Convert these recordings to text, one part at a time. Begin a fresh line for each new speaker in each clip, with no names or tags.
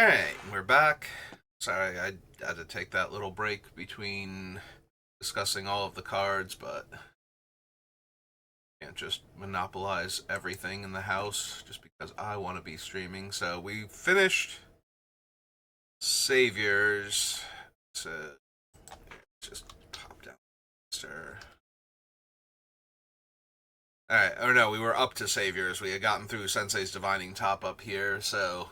Alright, we're back. Sorry, I had to take that little break between discussing all of the cards, but can't just monopolize everything in the house just because I want to be streaming. So we finished Saviors. So just pop down. Sir. Alright, or no, we were up to Saviors. We had gotten through Sensei's Divining Top up here, so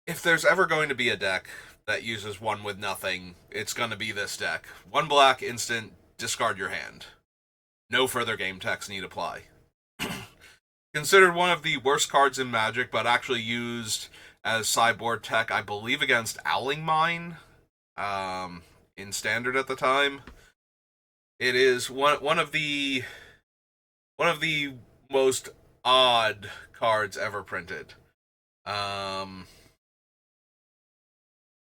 if there's ever going to be a deck that uses one with nothing, it's going to be this deck. One black, instant, discard your hand. No further game text need apply. Considered one of the worst cards in Magic, but actually used as sideboard tech, I believe, against Owling Mine in Standard at the time. It is one of the most odd cards ever printed.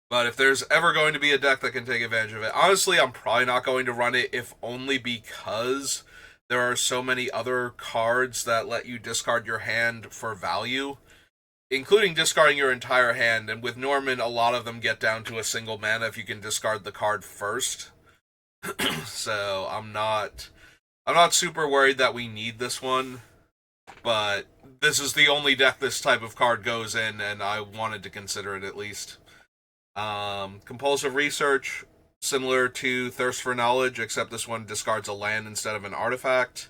But if there's ever going to be a deck that can take advantage of it, honestly, I'm probably not going to run it, if only because there are so many other cards that let you discard your hand for value, including discarding your entire hand. And with Norman, a lot of them get down to a single mana if you can discard the card first. So I'm not super worried that we need this one, but this is the only deck this type of card goes in, and I wanted to consider it at least. Compulsive Research, similar to Thirst for Knowledge, except this one discards a land instead of an artifact.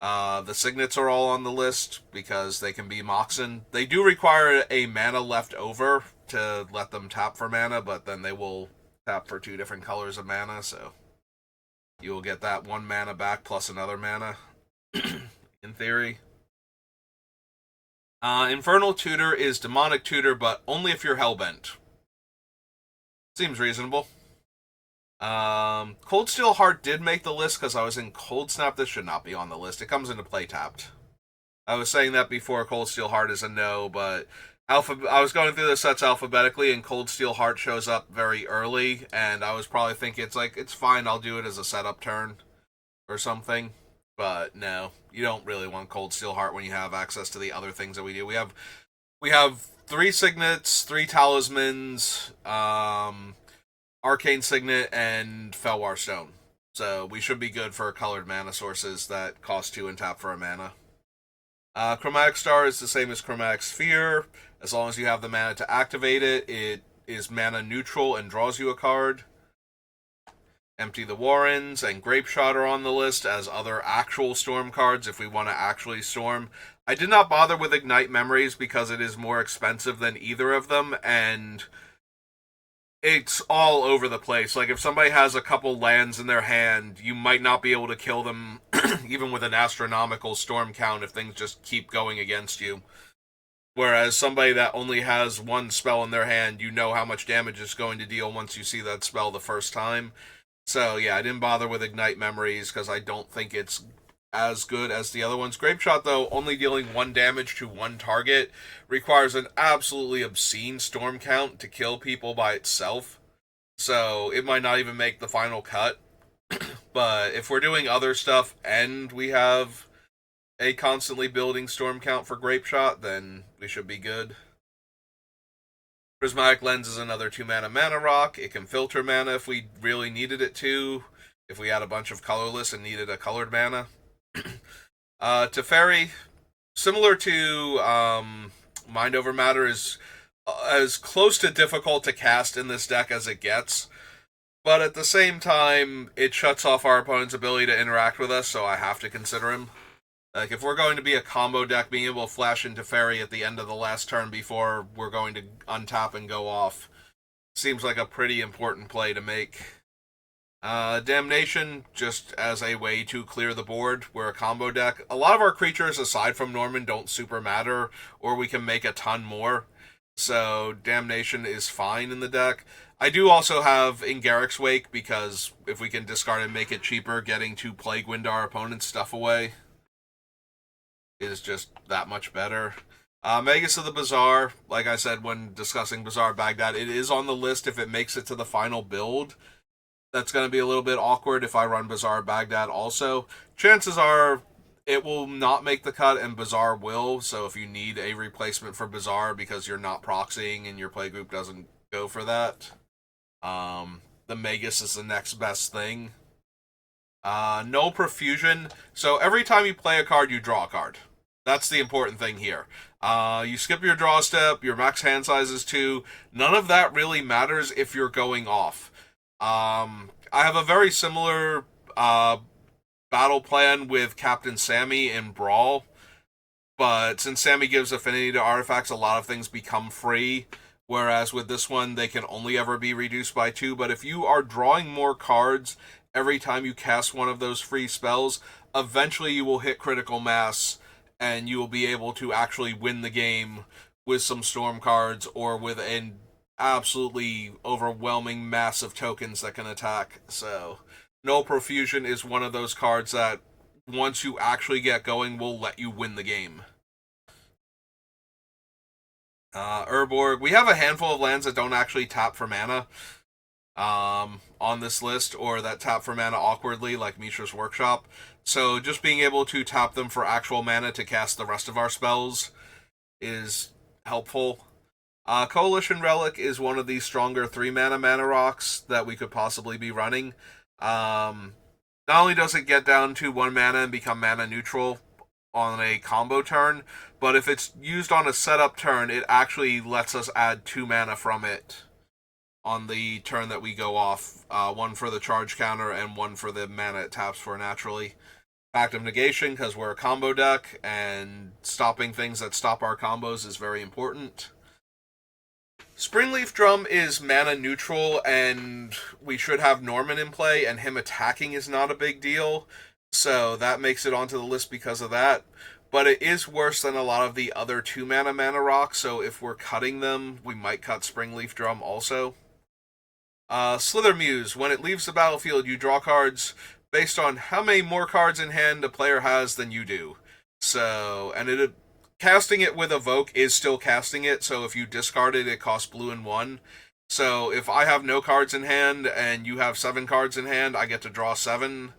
The signets are all on the list because they can be Moxen. They do require a mana left over to let them tap for mana, but then they will tap for 2 different colors of mana, so you will get that 1 mana back plus another mana, in theory. Infernal Tutor is Demonic Tutor, but only if you're Hellbent. Seems reasonable. Cold Steel Heart did make the list because I was in Cold Snap. This should not be on the list. It comes into play tapped. I was saying that before. Cold Steel Heart is a no, but I was going through the sets alphabetically, and Cold Steel Heart shows up very early, and I was probably thinking it's fine, I'll do it as a setup turn or something. But no, you don't really want Cold Steel Heart when you have access to the other things that we do. We have 3 signets, 3 talismans, Arcane Signet, and Felwar Stone. So we should be good for colored mana sources that cost 2 and tap for a mana. Chromatic Star is the same as Chromatic Sphere. As long as you have the mana to activate it, it is mana neutral and draws you a card. Empty the Warrens and Grapeshot are on the list as other actual Storm cards if we want to actually Storm. I did not bother with Ignite Memories because it is more expensive than either of them, and it's all over the place. Like, if somebody has a couple lands in their hand, you might not be able to kill them even with an astronomical Storm count if things just keep going against you. Whereas somebody that only has 1 spell in their hand, you know how much damage it's going to deal once you see that spell the first time. So yeah, I didn't bother with Ignite Memories because I don't think it's as good as the other ones. Grapeshot, though, only dealing 1 damage to 1 target, requires an absolutely obscene Storm count to kill people by itself. So it might not even make the final cut. But if we're doing other stuff and we have a constantly building Storm count for Grapeshot, then we should be good. Prismatic Lens is another 2 mana rock. It can filter mana if we really needed it to. If we had a bunch of colorless and needed a colored mana. Teferi, similar to Mind Over Matter, is as close to difficult to cast in this deck as it gets. But at the same time, it shuts off our opponent's ability to interact with us, so I have to consider him. Like, if we're going to be a combo deck, being able to flash into Teferi at the end of the last turn before we're going to untap and go off seems like a pretty important play to make. Damnation, just as a way to clear the board. We're a combo deck. A lot of our creatures, aside from Norman, don't super matter, or we can make a ton more. So Damnation is fine in the deck. I do also have In Garrick's Wake, because if we can discard and make it cheaper, getting to Plague Wind our opponent's stuff away is just that much better. Magus of the Bazaar, like I said when discussing Bazaar Baghdad, it is on the list if it makes it to the final build. That's going to be a little bit awkward if I run Bazaar Baghdad also. Chances are It will not make the cut, and Bazaar will. So if you need a replacement for Bazaar because you're not proxying and your playgroup doesn't go for that, the Magus is the next best thing. No Profusion. So every time you play a card, you draw a card. That's the important thing here. You skip your draw step, your max hand size is 2. None of that really matters if you're going off. I have a very similar battle plan with Captain Sammy in Brawl, but since Sammy gives affinity to artifacts, a lot of things become free. Whereas with this one, they can only ever be reduced by 2. But if you are drawing more cards every time you cast one of those free spells, eventually you will hit critical mass and you will be able to actually win the game with some storm cards or with an absolutely overwhelming mass of tokens that can attack. So, No Profusion is one of those cards that once you actually get going will let you win the game. Urborg. We have a handful of lands that don't actually tap for mana on this list, or that tap for mana awkwardly, like Mishra's Workshop. So just being able to tap them for actual mana to cast the rest of our spells is helpful. Coalition Relic is one of the stronger 3 mana rocks that we could possibly be running. Not only does it get down to 1 mana and become mana neutral on a combo turn, but if it's used on a setup turn, it actually lets us add 2 mana from it on the turn that we go off. 1 for the charge counter and 1 for the mana it taps for naturally. Pact of Negation, because we're a combo deck, and stopping things that stop our combos is very important. Springleaf Drum is mana neutral, and we should have Norman in play, and him attacking is not a big deal, so that makes it onto the list because of that. But it is worse than a lot of the other 2 mana rocks, so if we're cutting them, we might cut Springleaf Drum also. Slither Muse. When it leaves the battlefield, you draw cards based on how many more cards in hand a player has than you do. So, and casting it with Evoke is still casting it, so if you discard it, it costs blue and 1. So if I have no cards in hand and you have 7 cards in hand, I get to draw 7.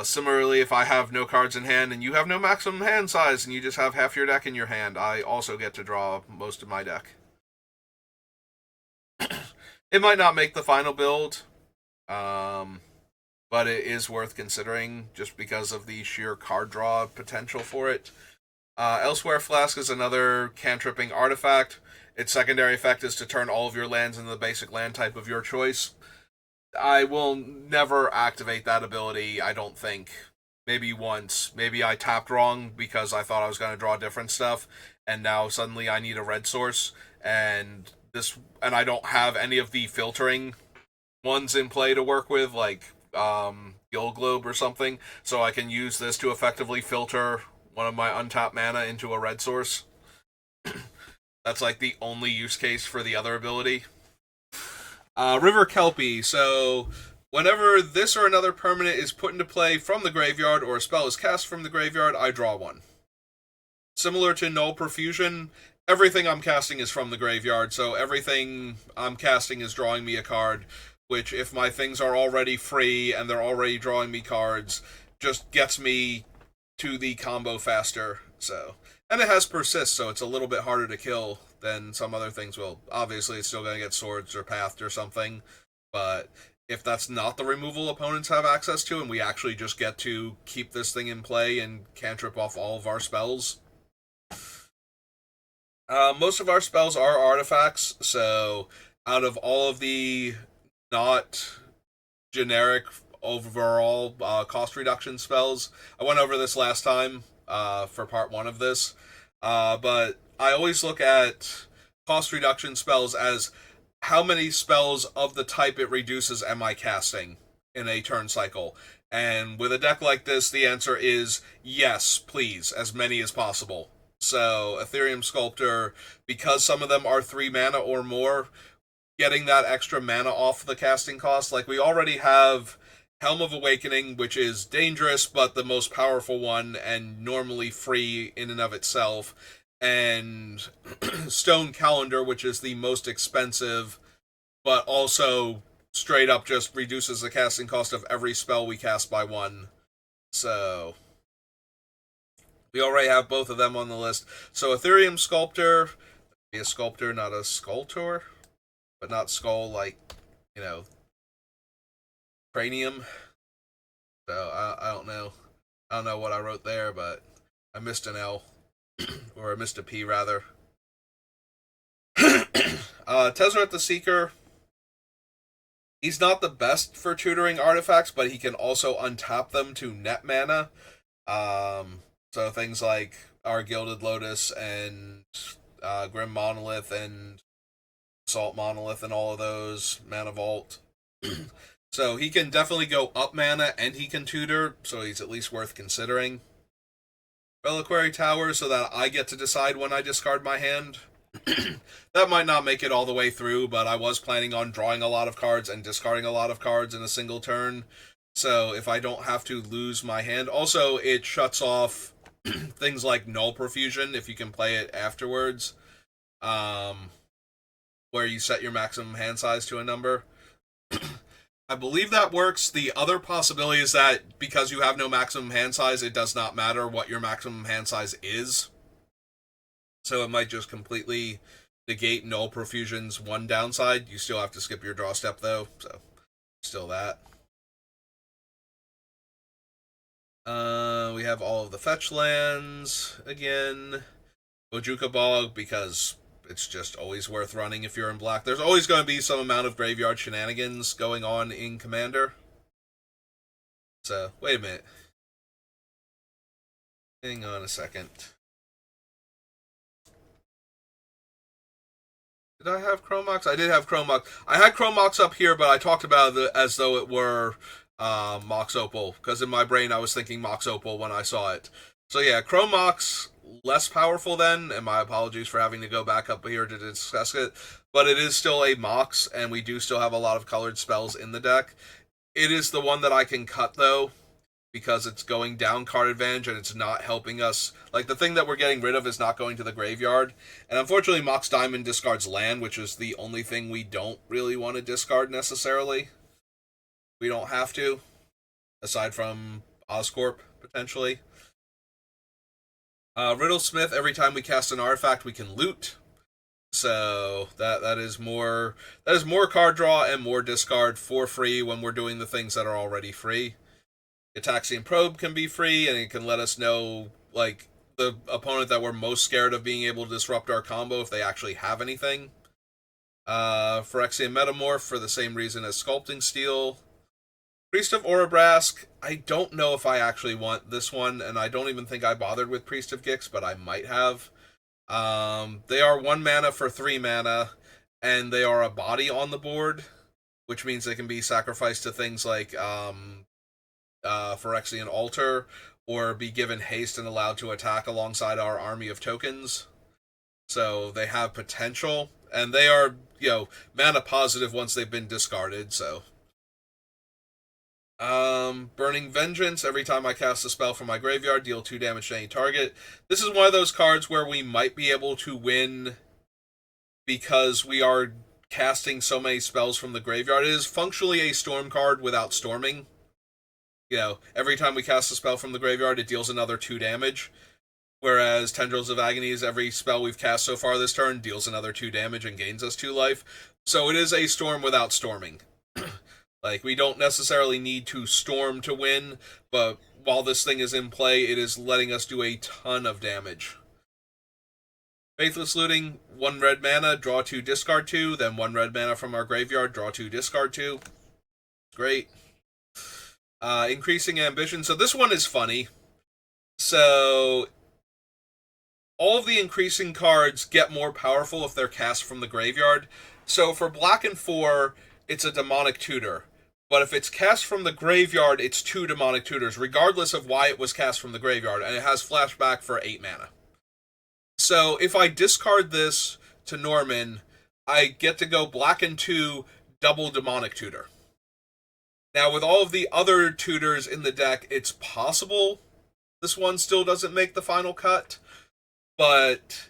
Similarly, if I have no cards in hand and you have no maximum hand size and you just have half your deck in your hand, I also get to draw most of my deck. It might not make the final build, but it is worth considering just because of the sheer card draw potential for it. Elsewhere Flask is another cantripping artifact. Its secondary effect is to turn all of your lands into the basic land type of your choice. I will never activate that ability, I don't think. Maybe once. Maybe I tapped wrong because I thought I was going to draw different stuff, and now suddenly I need a red source, and I don't have any of the filtering ones in play to work with, like Gill Globe or something, so I can use this to effectively filter one of my untapped mana into a red source. That's like the only use case for the other ability. River Kelpie. So whenever this or another permanent is put into play from the graveyard or a spell is cast from the graveyard, I draw 1. Similar to Null Profusion, everything I'm casting is from the graveyard, so everything I'm casting is drawing me a card, which if my things are already free and they're already drawing me cards, just gets me to the combo faster. So, and it has Persist, so it's a little bit harder to kill than some other things will. Obviously, it's still going to get swords or pathed or something, but if that's not the removal opponents have access to, and we actually just get to keep this thing in play and cantrip off all of our spells. Most of our spells are artifacts, so out of all of the not generic overall cost reduction spells, I went over this last time for part 1 of this, but I always look at cost reduction spells as how many spells of the type it reduces am I casting in a turn cycle. And with a deck like this, the answer is yes, please, as many as possible. So, Ethereum Sculptor, because some of them are 3 mana or more, getting that extra mana off the casting cost, like we already have Helm of Awakening, which is dangerous, but the most powerful one, and normally free in and of itself, and Stone Calendar, which is the most expensive, but also straight up just reduces the casting cost of every spell we cast by 1. So, We already have both of them on the list. So Ethereum Sculptor, be a sculptor, not a sculptor, but not skull like, you know, cranium. So I don't know. I don't know what I wrote there, but I missed an L. Or I missed a P, rather. Tezzeret the Seeker. He's not the best for tutoring artifacts, but he can also untap them to net mana. So things like our Gilded Lotus and Grim Monolith and Salt Monolith and all of those, Mana Vault. So he can definitely go up mana and he can tutor, so he's at least worth considering. Reliquary Tower, so that I get to decide when I discard my hand. That might not make it all the way through, but I was planning on drawing a lot of cards and discarding a lot of cards in a single turn. So if I don't have to lose my hand. Also, it shuts off things like Null Profusion if you can play it afterwards. Where you set your maximum hand size to a number. I believe that works. The other possibility is that because you have no maximum hand size, it does not matter what your maximum hand size is. So it might just completely negate Null Profusion's one downside. You still have to skip your draw step, though, so still that. We have all of the fetch lands again. Ojuka Bog, because it's just always worth running if you're in black. There's always going to be some amount of graveyard shenanigans going on in Commander. So, wait a minute. Hang on a second. Did I have Chromox? I did have Chromox. I had Chromox up here, but I talked about it as though it were Mox Opal, because in my brain I was thinking Mox Opal when I saw it. So yeah, Chromox, less powerful then, and my apologies for having to go back up here to discuss it, but it is still a Mox, and we do still have a lot of colored spells in the deck. It is the one that I can cut, though, because it's going down card advantage, and it's not helping us. Like, the thing that we're getting rid of is not going to the graveyard, and unfortunately Mox Diamond discards land, which is the only thing we don't really want to discard necessarily. We don't have to, aside from Oscorp, potentially. Riddlesmith, every time we cast an artifact, we can loot. So that is more card draw and more discard for free when we're doing the things that are already free. Ataxian Probe can be free, and it can let us know, like, the opponent that we're most scared of being able to disrupt our combo if they actually have anything. Phyrexian Metamorph for the same reason as Sculpting Steel. Priest of Orabrask, I don't know if I actually want this one, and I don't even think I bothered with Priest of Gix, but I might have. They are 1 mana for 3 mana, and they are a body on the board, which means they can be sacrificed to things like Phyrexian Altar, or be given haste and allowed to attack alongside our army of tokens. So they have potential, and they are, mana positive once they've been discarded, so... Burning Vengeance, every time I cast a spell from my graveyard, deal 2 damage to any target. This is one of those cards where we might be able to win because we are casting so many spells from the graveyard. It is functionally a storm card without storming. Every time we cast a spell from the graveyard, it deals another 2 damage. Whereas Tendrils of Agony is every spell we've cast so far this turn, deals another 2 damage and gains us 2 life. So it is a storm without storming. Like, we don't necessarily need to storm to win, but while this thing is in play, it is letting us do a ton of damage. Faithless Looting, 1 red mana, draw 2, discard 2, then 1 red mana from our graveyard, draw 2, discard 2. Great. Increasing Ambition. So this one is funny. So, all of the increasing cards get more powerful if they're cast from the graveyard. So for black and 4, it's a Demonic Tutor. But if it's cast from the graveyard, it's 2 Demonic Tutors, regardless of why it was cast from the graveyard, and it has flashback for 8 mana. So if I discard this to Norman, I get to go black and 2, double Demonic Tutor. Now, with all of the other tutors in the deck, it's possible this one still doesn't make the final cut, but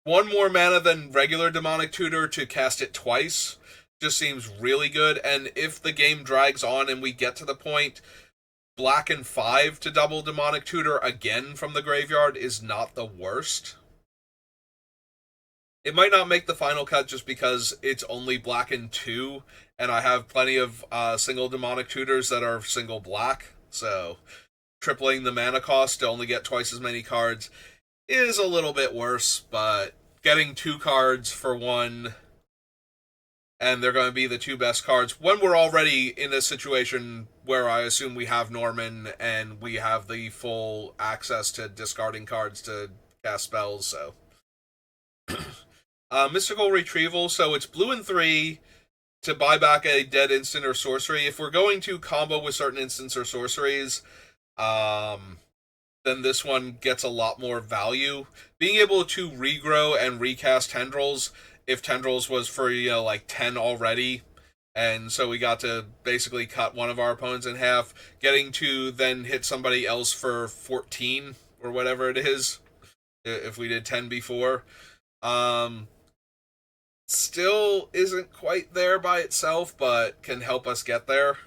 1 more mana than regular Demonic Tutor to cast it twice just seems really good, and if the game drags on and we get to the point, black and 5 to double Demonic Tutor again from the graveyard is not the worst. It might not make the final cut just because it's only black and 2, and I have plenty of single Demonic Tutors that are single black, so tripling the mana cost to only get twice as many cards is a little bit worse, but getting 2 cards for 1, and they're going to be the 2 best cards when we're already in a situation where I assume we have Norman and we have the full access to discarding cards to cast spells, so. Mystical Retrieval, so it's blue and 3 to buy back a dead instant or sorcery. If we're going to combo with certain instants or sorceries, then this one gets a lot more value. Being able to regrow and recast Tendrils, if Tendrils was for, like 10 already, and so we got to basically cut one of our opponents in half, getting to then hit somebody else for 14, or whatever it is, if we did 10 before. Still isn't quite there by itself, but can help us get there.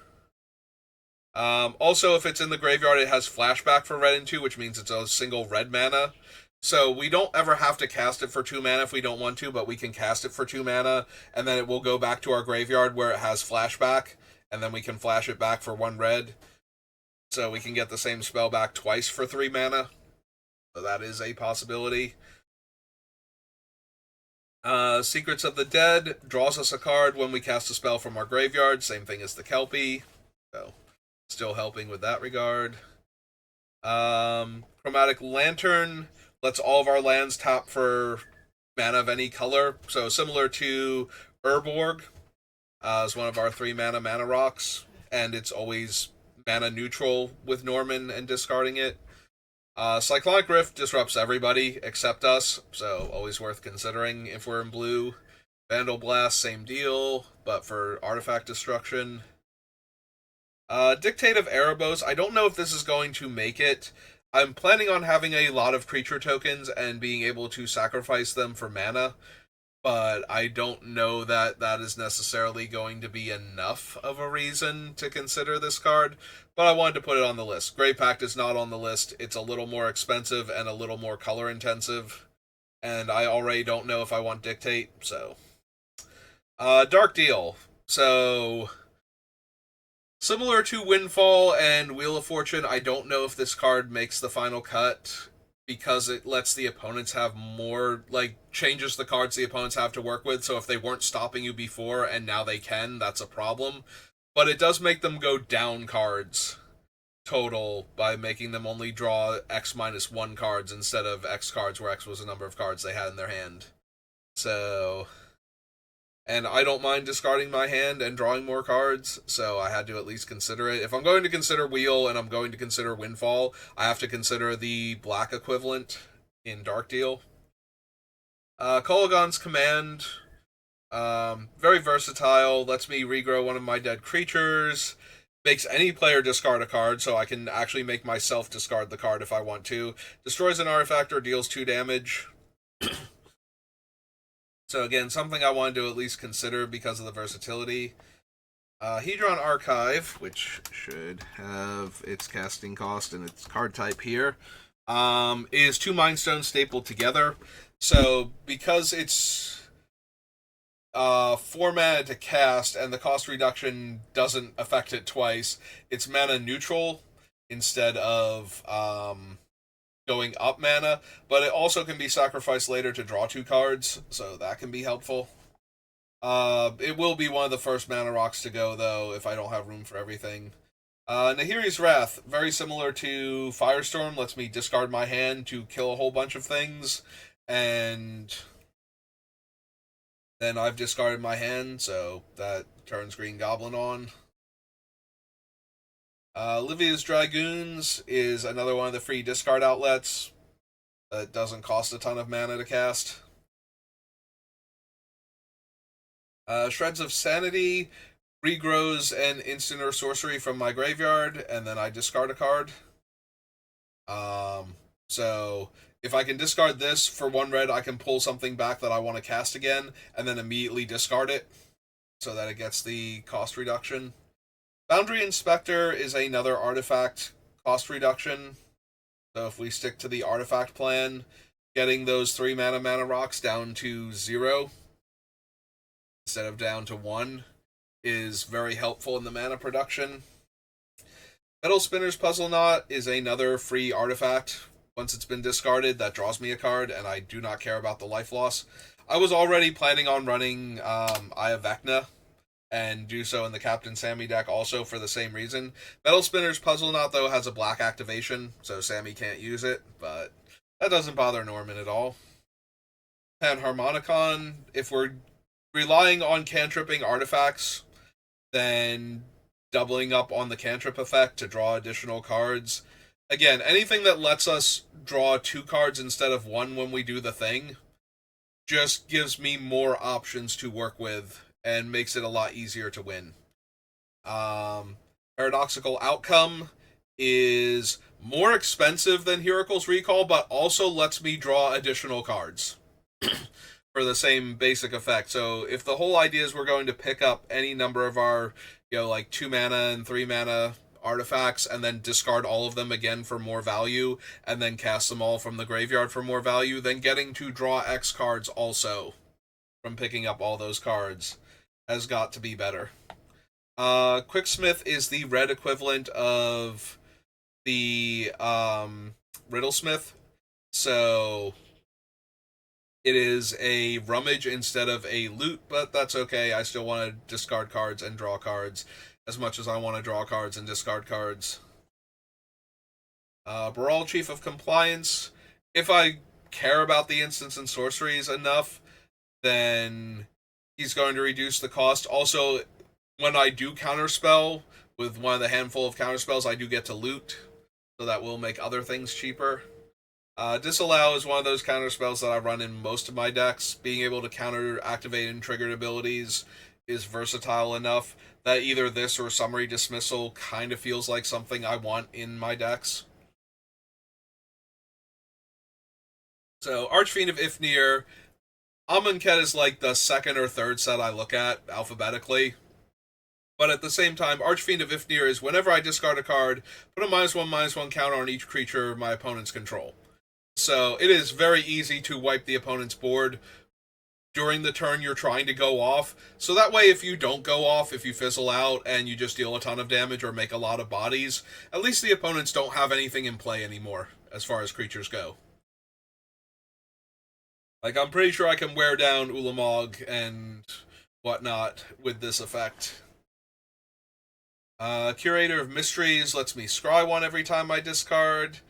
Also, if it's in the graveyard, it has flashback for red and 2, which means it's a single red mana. So we don't ever have to cast it for 2 mana if we don't want to, but we can cast it for 2 mana, and then it will go back to our graveyard where it has flashback, and then we can flash it back for 1 red. So we can get the same spell back twice for 3 mana. So that is a possibility. Secrets of the Dead draws us a card when we cast a spell from our graveyard. Same thing as the Kelpie. So, still helping with that regard. Chromatic Lantern lets all of our lands tap for mana of any color. So, similar to Urborg, is one of our 3 mana rocks. And it's always mana neutral with Norman and discarding it. Cyclonic Rift disrupts everybody except us, so always worth considering if we're in blue. Vandal Blast, same deal, but for artifact destruction. Dictate of Erebos, I don't know if this is going to make it. I'm planning on having a lot of creature tokens and being able to sacrifice them for mana, but I don't know that that is necessarily going to be enough of a reason to consider this card, but I wanted to put it on the list. Grey Pact is not on the list. It's a little more expensive and a little more color intensive, and I already don't know if I want Dictate, so. Dark Deal. So, similar to Windfall and Wheel of Fortune, I don't know if this card makes the final cut, because it lets the opponents have more, changes the cards the opponents have to work with, so if they weren't stopping you before and now they can, that's a problem. But it does make them go down cards total by making them only draw X-1 cards instead of X cards, where X was the number of cards they had in their hand. So, and I don't mind discarding my hand and drawing more cards, so I had to at least consider it. If I'm going to consider Wheel and I'm going to consider Windfall, I have to consider the black equivalent in Dark Deal. Kolaghan's Command, very versatile, lets me regrow one of my dead creatures, makes any player discard a card, so I can actually make myself discard the card if I want to. Destroys an artifact or deals 2 damage. So again, something I wanted to at least consider because of the versatility. Hedron Archive, which should have its casting cost and its card type here, is 2 Mind Stones stapled together. So because it's 4 mana to cast and the cost reduction doesn't affect it twice, it's mana neutral instead of going up mana, but it also can be sacrificed later to draw 2 cards, so that can be helpful. It will be one of the first mana rocks to go, though, if I don't have room for everything. Nahiri's Wrath, very similar to Firestorm, lets me discard my hand to kill a whole bunch of things, and then I've discarded my hand, so that turns Green Goblin on. Livia's Dragoons is another one of the free discard outlets that doesn't cost a ton of mana to cast. Shreds of Sanity regrows an instant or sorcery from my graveyard, and then I discard a card. So if I can discard this for 1 red, I can pull something back that I want to cast again, and then immediately discard it, so that it gets the cost reduction. Foundry Inspector is another artifact cost reduction. So if we stick to the artifact plan, getting those 3 mana rocks down to 0 instead of down to 1 is very helpful in the mana production. Metal Spinner's Puzzle Knot is another free artifact. Once it's been discarded, that draws me a card, and I do not care about the life loss. I was already planning on running Eye of Vecna, and do so in the Captain Sammy deck also for the same reason. Metal Spinner's Puzzle Knot, though, has a black activation, so Sammy can't use it, but that doesn't bother Norman at all. Panharmonicon, if we're relying on cantripping artifacts, then doubling up on the cantrip effect to draw additional cards. Again, anything that lets us draw 2 cards instead of 1 when we do the thing just gives me more options to work with and makes it a lot easier to win. Paradoxical Outcome is more expensive than Heracle's Recall, but also lets me draw additional cards for the same basic effect. So if the whole idea is we're going to pick up any number of our, like 2 mana and 3 mana artifacts and then discard all of them again for more value and then cast them all from the graveyard for more value, then getting to draw X cards also from picking up all those cards has got to be better. Quicksmith is the red equivalent of the Riddlesmith, so it is a rummage instead of a loot, but that's okay. I still want to discard cards and draw cards as much as I want to draw cards and discard cards. Baral, Chief of Compliance. If I care about the instants and sorceries enough, then he's going to reduce the cost. Also, when I do counterspell with one of the handful of counterspells, I do get to loot, so that will make other things cheaper. Disallow is one of those counterspells that I run in most of my decks. Being able to counter activated and triggered abilities is versatile enough that either this or Summary Dismissal kind of feels like something I want in my decks. So, Archfiend of Ifnir, Amonkhet is like the second or third set I look at alphabetically. But at the same time, Archfiend of Ifnir is whenever I discard a card, put a -1/-1 counter on each creature my opponents control. So it is very easy to wipe the opponent's board during the turn you're trying to go off. So that way, if you don't go off, if you fizzle out and you just deal a ton of damage or make a lot of bodies, at least the opponents don't have anything in play anymore as far as creatures go. Like, I'm pretty sure I can wear down Ulamog and whatnot with this effect. Curator of Mysteries lets me scry one every time I discard.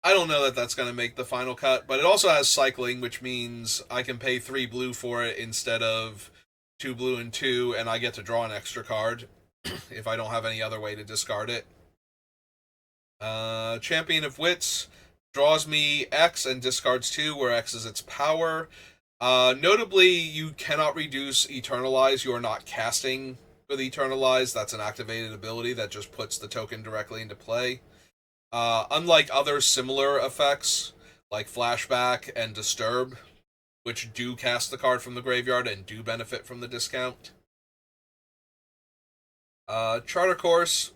I don't know that that's going to make the final cut, but it also has cycling, which means I can pay 3 blue for it instead of 2 blue and 2, and I get to draw an extra card if I don't have any other way to discard it. Champion of Wits draws me X and discards 2, where X is its power. Notably, you cannot reduce Eternalize. You are not casting with Eternalize. That's an activated ability that just puts the token directly into play. Unlike other similar effects, like Flashback and Disturb, which do cast the card from the graveyard and do benefit from the discount. Charter Course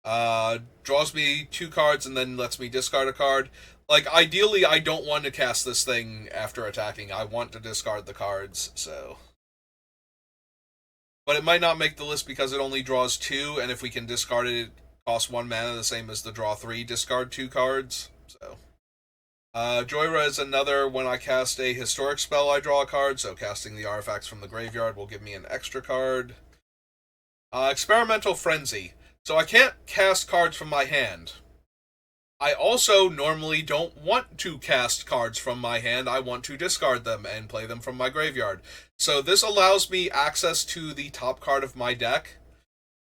draws me 2 cards and then lets me discard a card. Like, ideally, I don't want to cast this thing after attacking. I want to discard the cards, so... But it might not make the list because it only draws 2, and if we can discard it, it costs 1 mana, the same as the draw 3, discard 2 cards. So, Joyra is another, when I cast a historic spell, I draw a card, so casting the artifacts from the graveyard will give me an extra card. Experimental Frenzy. So I can't cast cards from my hand. I also normally don't want to cast cards from my hand. I want to discard them and play them from my graveyard. So this allows me access to the top card of my deck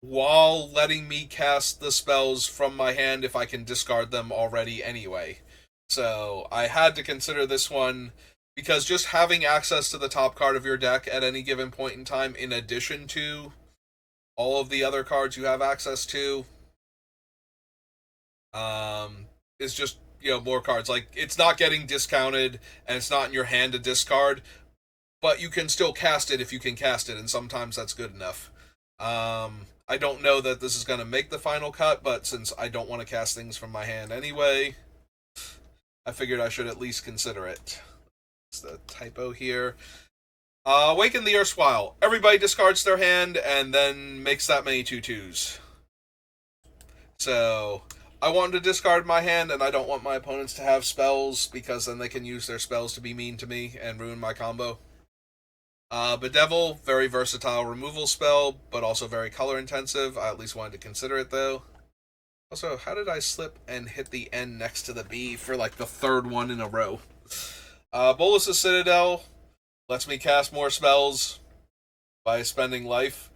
while letting me cast the spells from my hand if I can discard them already anyway. So I had to consider this one because just having access to the top card of your deck at any given point in time, in addition to all of the other cards you have access to, is just, more cards. Like, it's not getting discounted, and it's not in your hand to discard, but you can still cast it if you can cast it, and sometimes that's good enough. I don't know that this is going to make the final cut, but since I don't want to cast things from my hand anyway, I figured I should at least consider it. It's the typo here. Awaken the Erstwhile. Everybody discards their hand and then makes that many 2/2s. So, I want to discard my hand, and I don't want my opponents to have spells, because then they can use their spells to be mean to me and ruin my combo. Bedevil, very versatile removal spell, but also very color intensive. I at least wanted to consider it, though. Also, how did I slip and hit the N next to the B for like the third one in a row? Bolus's Citadel lets me cast more spells by spending life.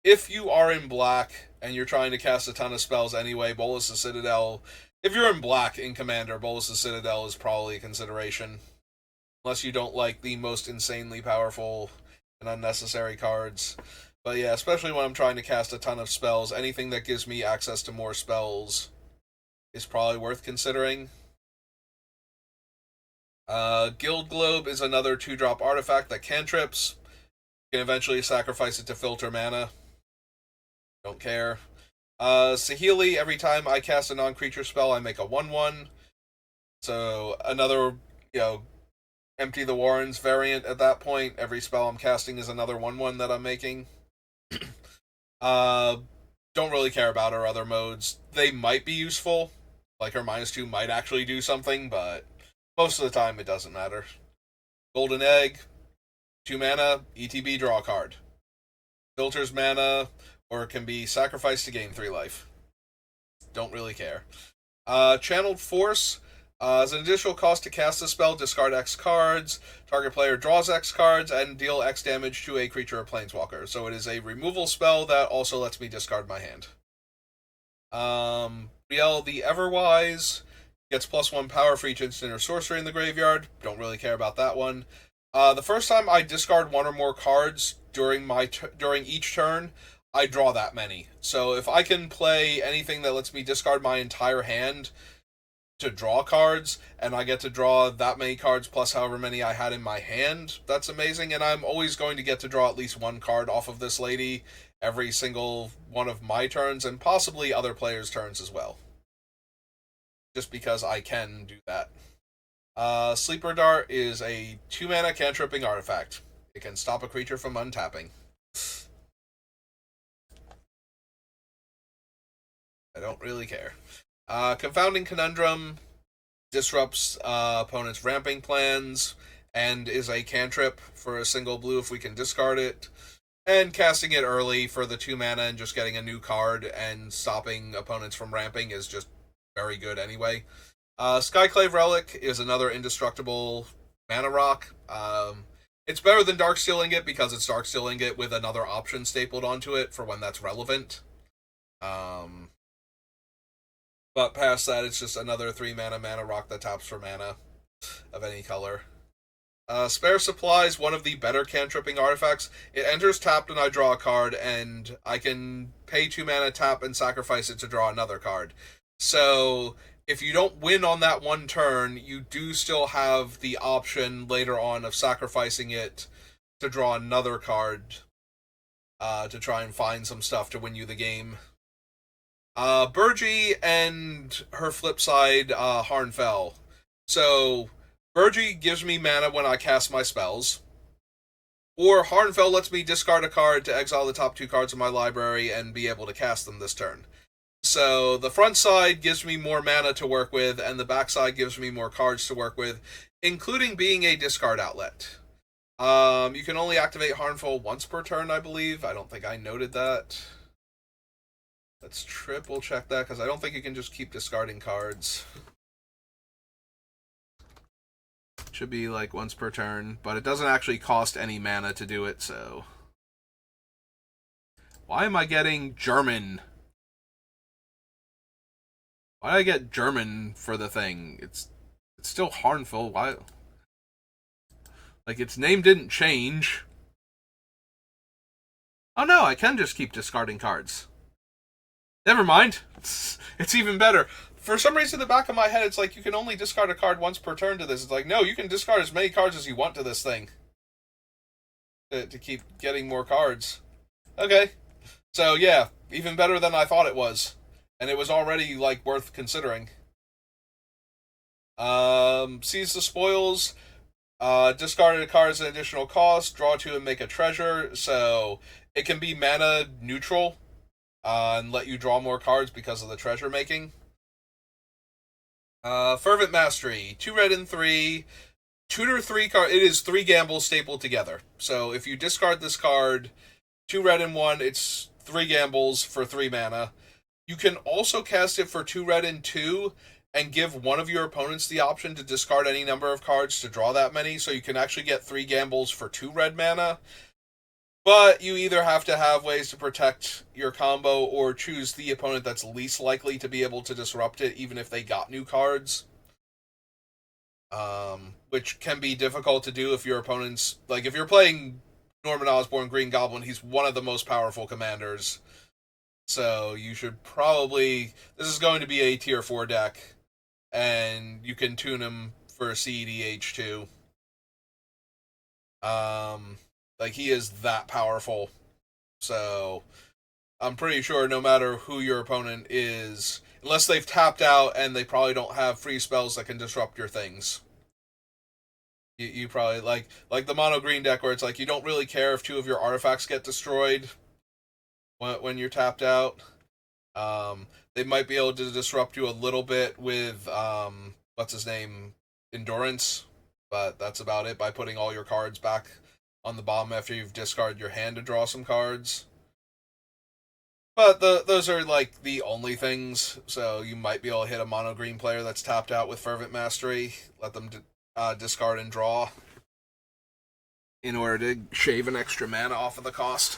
If you are in black and you're trying to cast a ton of spells anyway, Bolus's Citadel, if you're in black in Commander, Bolus's Citadel is probably a consideration. Unless you don't like the most insanely powerful and unnecessary cards. But yeah, especially when I'm trying to cast a ton of spells, anything that gives me access to more spells is probably worth considering. Guild Globe is another 2-drop artifact that cantrips. You can eventually sacrifice it to filter mana. Don't care. Saheeli, every time I cast a non-creature spell, I make a 1/1. So another, Empty the Warrens variant at that point. Every spell I'm casting is another 1/1 that I'm making. Don't really care about her other modes. They might be useful. Like her -2 might actually do something, but most of the time it doesn't matter. Golden Egg, 2 mana, ETB, draw a card. Filters mana, or it can be sacrificed to gain 3 life. Don't really care. Channeled Force. As an additional cost to cast a spell, discard X cards, target player draws X cards, and deal X damage to a creature or planeswalker. So it is a removal spell that also lets me discard my hand. Riel the Everwise gets +1 power for each instant or sorcery in the graveyard. Don't really care about that one. The first time I discard 1 or more cards during each turn, I draw that many. So if I can play anything that lets me discard my entire hand to draw cards, and I get to draw that many cards plus however many I had in my hand, that's amazing, and I'm always going to get to draw at least 1 card off of this lady every single one of my turns, and possibly other players' turns as well. Just because I can do that. Sleeper Dart is a 2-mana cantripping artifact. It can stop a creature from untapping. I don't really care. Confounding Conundrum disrupts opponent's ramping plans and is a cantrip for a single blue if we can discard it. And casting it early for the 2 mana and just getting a new card and stopping opponents from ramping is just very good anyway. Skyclave Relic is another indestructible mana rock. It's better than Darksteel Ingot because it's Darksteel Ingot with another option stapled onto it for when that's relevant. But past that, it's just another 3-mana mana rock that taps for mana of any color. Spare Supply is one of the better cantripping artifacts. It enters tapped and I draw a card, and I can pay 2 mana, tap, and sacrifice it to draw another card. So if you don't win on that one turn, you do still have the option later on of sacrificing it to draw another card to try and find some stuff to win you the game. Burgie and her flip side, Harnfell. So Burgie gives me mana when I cast my spells, or Harnfell lets me discard a card to exile the top 2 cards of my library and be able to cast them this turn. So the front side gives me more mana to work with, and the back side gives me more cards to work with, including being a discard outlet. You can only activate Harnfell once per turn, I believe. I don't think I noted that. Let's triple check that, because I don't think you can just keep discarding cards. Should be like once per turn, but it doesn't actually cost any mana to do it, so... Why am I getting German? Why did I get German for the thing? It's still harmful. Why? Like, its name didn't change. Oh no, I can just keep discarding cards. Never mind. It's even better. For some reason, in the back of my head, it's like you can only discard a card once per turn to this. It's like, no, you can discard as many cards as you want to this thing. To keep getting more cards. Okay. So yeah, even better than I thought it was. And it was already like worth considering. Seize the spoils. Discarded a card as an additional cost. Draw two and make a treasure. So it can be mana neutral and let you draw more cards because of the treasure making. Fervent Mastery. 2 red and 3. Tutor 3 card. It is 3 gambles stapled together. So if you discard this card, 2 red and 1, it's 3 gambles for 3 mana. You can also cast it for 2 red and 2 and give one of your opponents the option to discard any number of cards to draw that many, so you can actually get 3 gambles for 2 red mana. But you either have to have ways to protect your combo or choose the opponent that's least likely to be able to disrupt it, even if they got new cards. Which can be difficult to do if your opponent's. Like, if you're playing Norman Osborn Green Goblin, he's one of the most powerful commanders. So you should probably. This is going to be a tier 4 deck, and you can tune him for CEDH2. Like, he is that powerful. So I'm pretty sure no matter who your opponent is, unless they've tapped out and they probably don't have free spells that can disrupt your things. You probably like the mono green deck where it's like you don't really care if 2 of your artifacts get destroyed when you're tapped out. They might be able to disrupt you a little bit with what's his name, endurance, but that's about it. By putting all your cards back on the bottom after you've discarded your hand to draw some cards. But those are like the only things. So you might be able to hit a mono green player that's tapped out with Fervent Mastery, let them discard and draw in order to shave an extra mana off of the cost.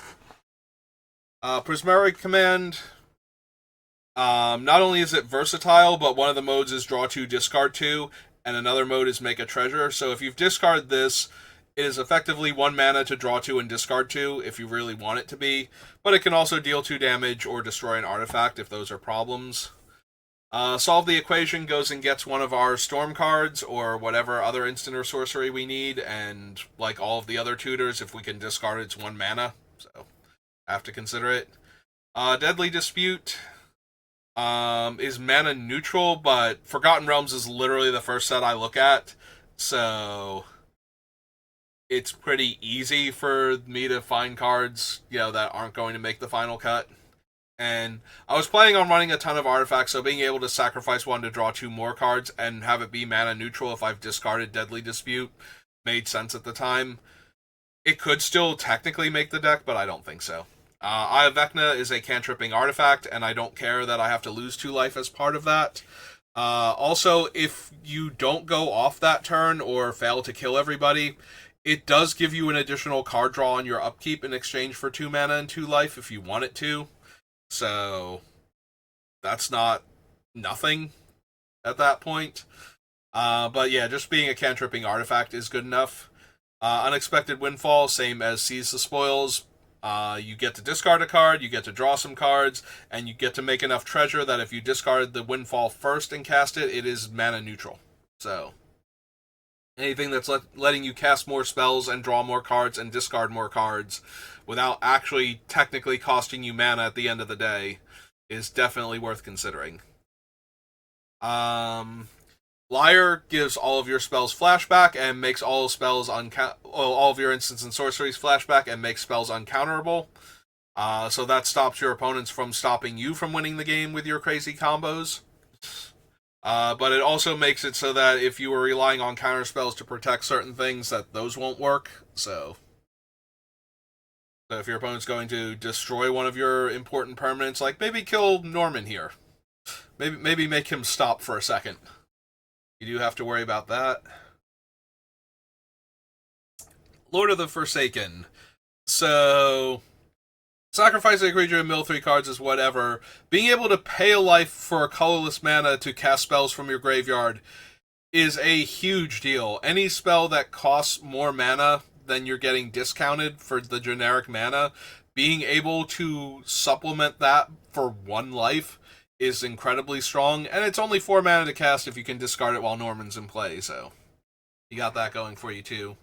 Prismaric Command. Not only is it versatile, but one of the modes is draw 2, discard 2, and another mode is make a treasure. So if you've discarded this, it is effectively 1 mana to draw 2 and discard 2 if you really want it to be, but it can also deal 2 damage or destroy an artifact if those are problems. Solve the Equation goes and gets one of our storm cards or whatever other instant or sorcery we need, and like all of the other tutors, if we can discard it's 1 mana, so have to consider it. Deadly Dispute is mana neutral, but Forgotten Realms is literally the first set I look at, so it's pretty easy for me to find cards, that aren't going to make the final cut. And I was planning on running a ton of artifacts, so being able to sacrifice 1 to draw 2 more cards and have it be mana neutral if I've discarded Deadly Dispute made sense at the time. It could still technically make the deck, but I don't think so. Eye of Vecna is a cantripping artifact, and I don't care that I have to lose 2 life as part of that. Also, if you don't go off that turn or fail to kill everybody, it does give you an additional card draw on your upkeep in exchange for 2 mana and 2 life if you want it to. So that's not nothing at that point. But yeah, just being a cantripping artifact is good enough. Unexpected Windfall, same as Seize the Spoils. You get to discard a card, you get to draw some cards, and you get to make enough treasure that if you discard the Windfall first and cast it, it is mana neutral. So anything that's letting you cast more spells and draw more cards and discard more cards without actually technically costing you mana at the end of the day is definitely worth considering. Liar gives all of your spells flashback and makes all spells all of your instants and sorceries flashback and makes spells uncounterable. So that stops your opponents from stopping you from winning the game with your crazy combos. But it also makes it so that if you were relying on counter spells to protect certain things, that those won't work. So if your opponent's going to destroy one of your important permanents, like maybe kill Norman here, maybe make him stop for a second, you do have to worry about that. Lord of the Forsaken. So sacrifice a creature and mill 3 cards is whatever. Being able to pay a life for a colorless mana to cast spells from your graveyard is a huge deal. Any spell that costs more mana than you're getting discounted for the generic mana, being able to supplement that for 1 life is incredibly strong, and it's only 4 mana to cast if you can discard it while Norman's in play, so you got that going for you too.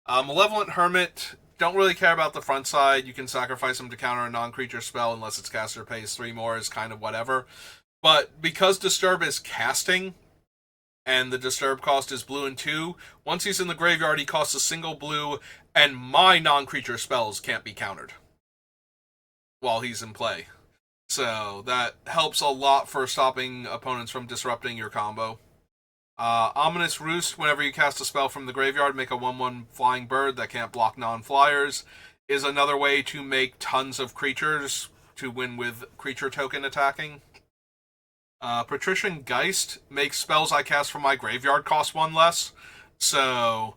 Malevolent Hermit don't really care about the front side. You can sacrifice them to counter a non-creature spell unless its caster pays 3 more, is kind of whatever. But because Disturb is casting, and the Disturb cost is blue and 2, once he's in the graveyard, he costs a single blue, and my non-creature spells can't be countered while he's in play. So that helps a lot for stopping opponents from disrupting your combo. Ominous Roost, whenever you cast a spell from the graveyard, make a 1/1 flying bird that can't block non-flyers, is another way to make tons of creatures to win with creature token attacking. Patrician Geist makes spells I cast from my graveyard cost 1 less. So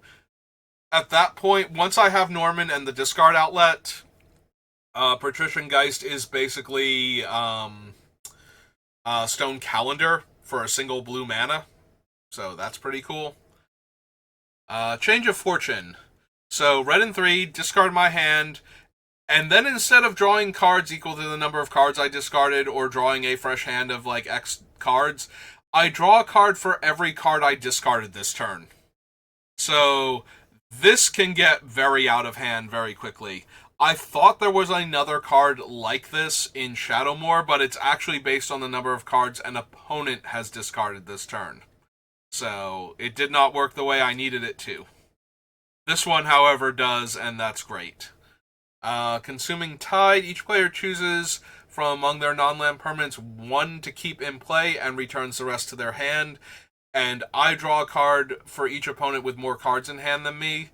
at that point, once I have Norman and the discard outlet, Patrician Geist is basically Stone Calendar for a single blue mana. So that's pretty cool. Change of Fortune. So red and 3, discard my hand, and then instead of drawing cards equal to the number of cards I discarded or drawing a fresh hand of like X cards, I draw a card for every card I discarded this turn. So this can get very out of hand very quickly. I thought there was another card like this in Shadowmoor, but it's actually based on the number of cards an opponent has discarded this turn. So it did not work the way I needed it to. This one, however, does, and that's great. Consuming Tide. Each player chooses from among their non-land permanents 1 to keep in play and returns the rest to their hand. And I draw a card for each opponent with more cards in hand than me.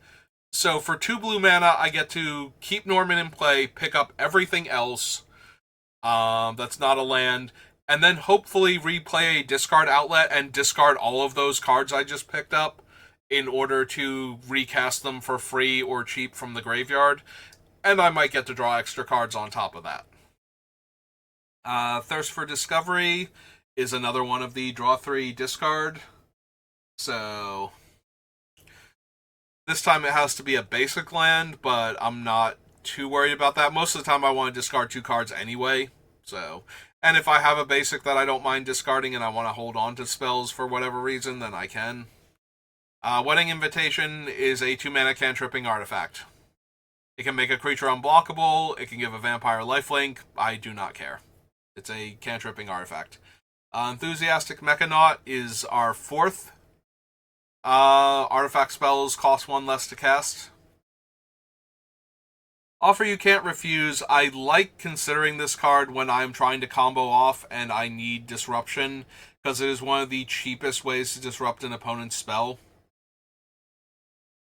So for 2 blue mana, I get to keep Norman in play, pick up everything else that's not a land, and then hopefully replay a discard outlet and discard all of those cards I just picked up in order to recast them for free or cheap from the graveyard. And I might get to draw extra cards on top of that. Thirst for Discovery is another one of the draw 3 discard. So this time it has to be a basic land, but I'm not too worried about that. Most of the time I want to discard 2 cards anyway. So, and if I have a basic that I don't mind discarding and I want to hold on to spells for whatever reason, then I can. Wedding Invitation is a 2-mana cantripping artifact. It can make a creature unblockable. It can give a vampire lifelink. I do not care. It's a cantripping artifact. Enthusiastic Mechanaut is our 4th. Artifact spells cost 1 less to cast. Offer You Can't Refuse. I like considering this card when I'm trying to combo off and I need disruption, because it is one of the cheapest ways to disrupt an opponent's spell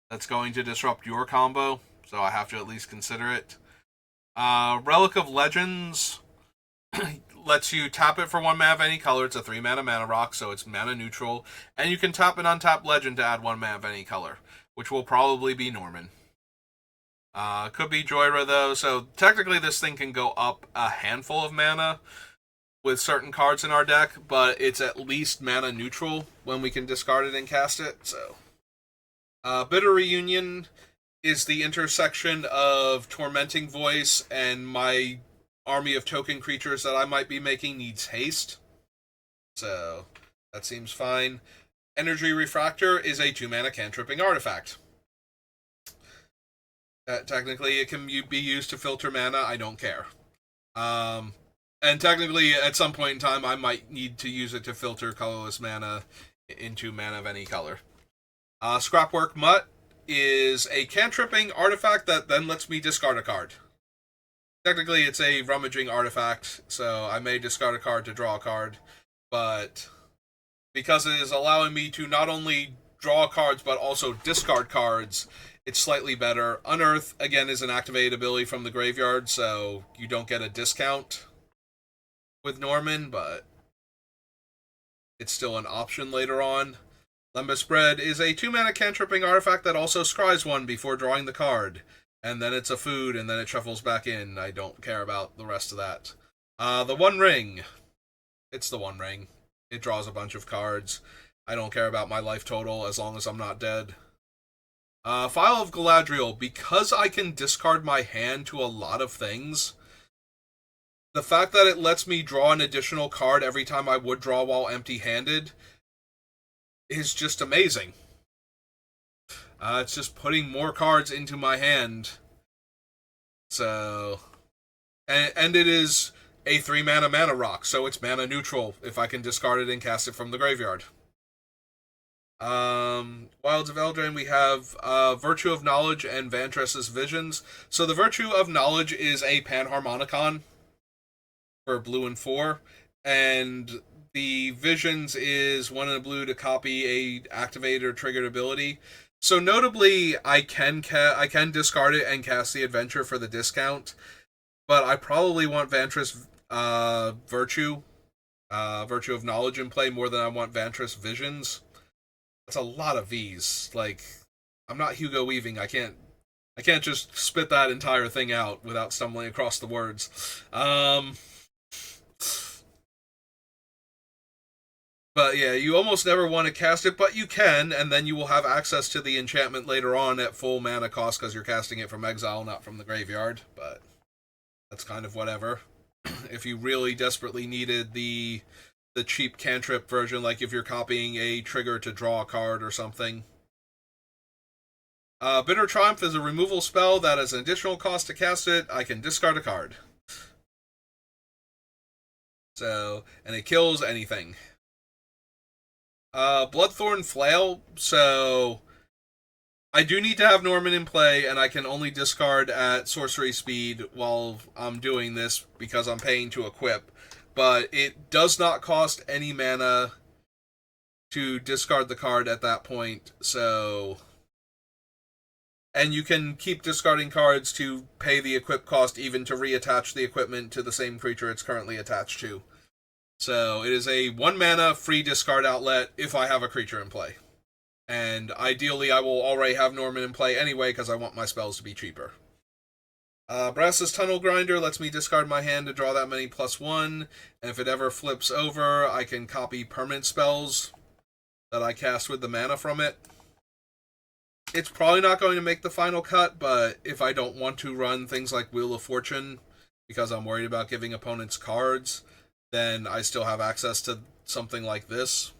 that's going to disrupt your combo. So I have to at least consider it. Relic of Legends lets you tap it for 1 mana of any color. It's a 3-mana mana rock, so it's mana neutral. And you can tap an untapped legend to add 1 mana of any color, which will probably be Norman. Could be Joyra, though. So technically this thing can go up a handful of mana with certain cards in our deck, but it's at least mana neutral when we can discard it and cast it. So Bitter Reunion is the intersection of Tormenting Voice and my army of token creatures that I might be making needs haste. So that seems fine. Energy Refractor is a 2-mana cantripping artifact. Technically, it can be used to filter mana. I don't care. And technically, at some point in time, I might need to use it to filter colorless mana into mana of any color. Scrapwork Mutt is a cantripping artifact that then lets me discard a card. Technically, it's a rummaging artifact, so I may discard a card to draw a card, but because it is allowing me to not only draw cards, but also discard cards, it's slightly better. Unearth, again, is an activated ability from the graveyard, so you don't get a discount with Norman, but it's still an option later on. Lembas Bread is a 2-mana cantripping artifact that also scries 1 before drawing the card. And then it's a food, and then it shuffles back in. I don't care about the rest of that. The One Ring. It's the One Ring. It draws a bunch of cards. I don't care about my life total as long as I'm not dead. File of Galadriel. Because I can discard my hand to a lot of things, the fact that it lets me draw an additional card every time I would draw while empty-handed is just amazing. It's just putting more cards into my hand So, and it is a 3 mana rock, so it's mana neutral if I can discard it and cast it from the graveyard. Wilds of Eldraine, we have Virtue of Knowledge and Vantress's Visions. So the Virtue of Knowledge is a Panharmonicon for blue and 4, and the Visions is 1 in a blue to copy a activated or triggered ability. So notably, I can discard it and cast the Adventure for the discount, but I probably want Vantress Virtue of Knowledge in play more than I want Vantress Visions. That's a lot of V's. Like, I'm not Hugo Weaving. I can't just spit that entire thing out without stumbling across the words. But yeah, you almost never want to cast it, but you can, and then you will have access to the enchantment later on at full mana cost because you're casting it from exile, not from the graveyard. But that's kind of whatever. If you really desperately needed the cheap cantrip version, like if you're copying a trigger to draw a card or something. Bitter Triumph is a removal spell that has an additional cost to cast it. I can discard a card. So, and it kills anything. Bloodthorn Flail, so I do need to have Norman in play, and I can only discard at sorcery speed while I'm doing this because I'm paying to equip. But it does not cost any mana to discard the card at that point, so... And you can keep discarding cards to pay the equip cost, even to reattach the equipment to the same creature it's currently attached to. So it is a 1 mana free discard outlet if I have a creature in play. And ideally I will already have Norman in play anyway because I want my spells to be cheaper. Brass's Tunnel Grinder lets me discard my hand to draw that many +1, and if it ever flips over, I can copy permanent spells that I cast with the mana from it. It's probably not going to make the final cut, but if I don't want to run things like Wheel of Fortune, because I'm worried about giving opponents cards, then I still have access to something like this.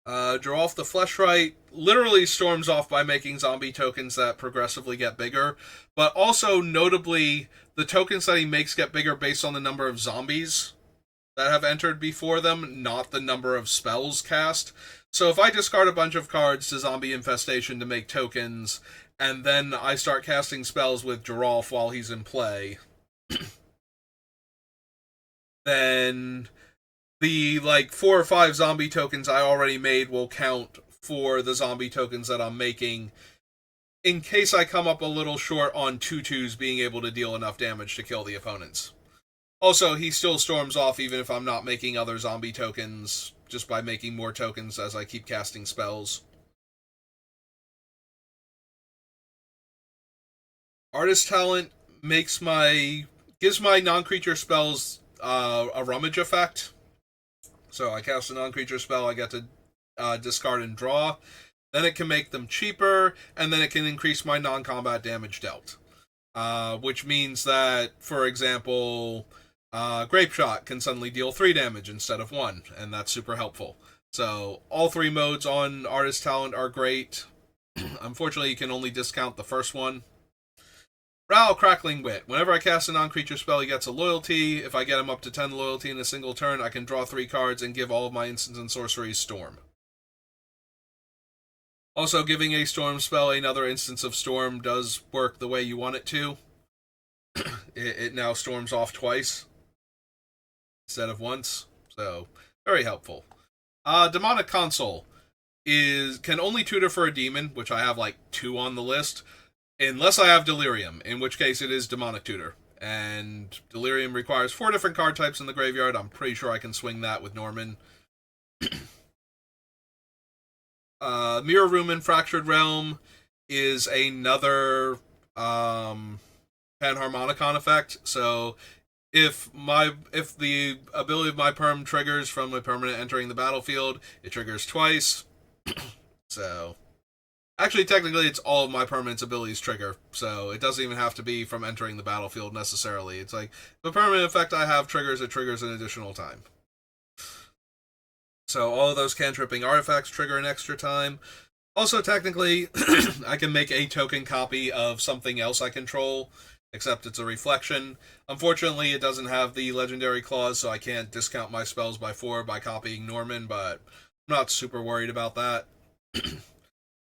Giralf the Fleshright literally storms off by making zombie tokens that progressively get bigger, but also notably, the tokens that he makes get bigger based on the number of zombies that have entered before them, not the number of spells cast. So if I discard a bunch of cards to Zombie Infestation to make tokens, and then I start casting spells with Giralf while he's in play, then the 4 or 5 zombie tokens I already made will count for the zombie tokens that I'm making, in case I come up a little short on 2/2s being able to deal enough damage to kill the opponents. Also, he still storms off even if I'm not making other zombie tokens, just by making more tokens as I keep casting spells. Artist Talent gives my non-creature spells a rummage effect. So I cast a non-creature spell, I get to discard and draw. Then it can make them cheaper, and then it can increase my non-combat damage dealt. Which means that, for example, Grape Shot can suddenly deal 3 damage instead of 1, and that's super helpful. So all 3 modes on Artist Talent are great. Unfortunately, you can only discount the first one. Ral Crackling Wit. Whenever I cast a non-creature spell, he gets a loyalty. If I get him up to 10 loyalty in a single turn, I can draw 3 cards and give all of my instants and sorceries Storm. Also, giving a Storm spell another instance of Storm does work the way you want it to. It now storms off twice instead of once, so very helpful. Demonic Console can only tutor for a demon, which I have 2 on the list, unless I have Delirium, in which case it is Demonic Tutor. And Delirium requires 4 different card types in the graveyard. I'm pretty sure I can swing that with Norman. Mirror Room in Fractured Realm is another Panharmonicon effect. So if the ability of my perm triggers from a permanent entering the battlefield, it triggers twice. So actually, technically, it's all of my permanent's abilities trigger, so it doesn't even have to be from entering the battlefield necessarily. It's like, the permanent effect I have triggers, it triggers an additional time. So all of those cantripping artifacts trigger an extra time. Also, technically, I can make a token copy of something else I control, except it's a reflection. Unfortunately, it doesn't have the legendary clause, so I can't discount my spells by 4 by copying Norman, but I'm not super worried about that.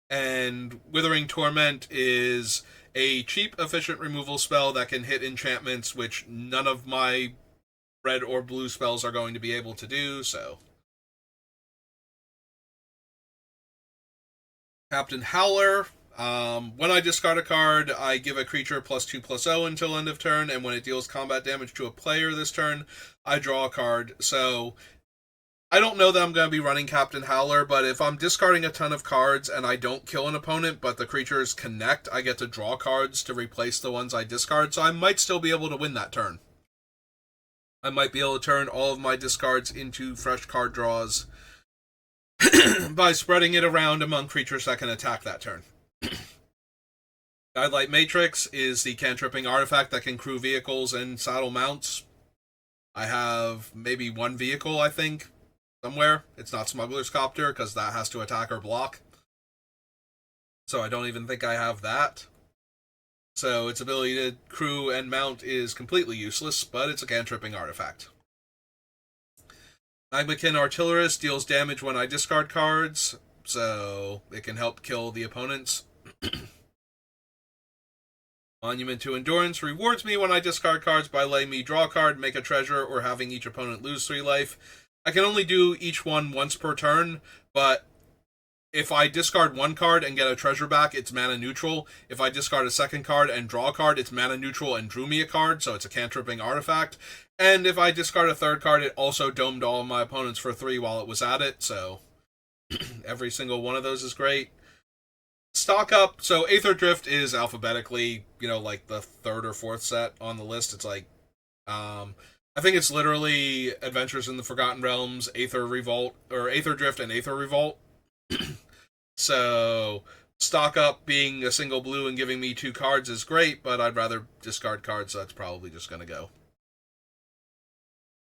And Withering Torment is a cheap, efficient removal spell that can hit enchantments, which none of my red or blue spells are going to be able to do, so. Captain Howler. When I discard a card, I give a creature +2/+0 until end of turn, and when it deals combat damage to a player this turn, I draw a card. So I don't know that I'm going to be running Captain Howler, but if I'm discarding a ton of cards and I don't kill an opponent, but the creatures connect, I get to draw cards to replace the ones I discard, so I might still be able to win that turn. I might be able to turn all of my discards into fresh card draws by spreading it around among creatures that can attack that turn. Guidelight Matrix is the cantripping artifact that can crew vehicles and saddle mounts. I have maybe one vehicle, I think, somewhere. It's not Smuggler's Copter, because that has to attack or block. So I don't even think I have that. So its ability to crew and mount is completely useless, but it's a cantripping artifact. Magmakin Artillerist deals damage when I discard cards, so it can help kill the opponents. Monument to Endurance rewards me when I discard cards by letting me draw a card, make a treasure, or having each opponent lose 3 life. I can only do each one once per turn, but if I discard one card and get a treasure back, it's mana neutral. If I discard a second card and draw a card, it's mana neutral and drew me a card, so it's a cantripping artifact. And if I discard a third card, it also domed all of my opponents for 3 while it was at it, so every single one of those is great. Stock up, so Aether Drift is alphabetically, like the 3rd or 4th set on the list. It's like, I think it's literally Adventures in the Forgotten Realms, Aether Revolt, or Aether Drift and Aether Revolt. So, stock up being a single blue and giving me 2 cards is great, but I'd rather discard cards, so that's probably just gonna go.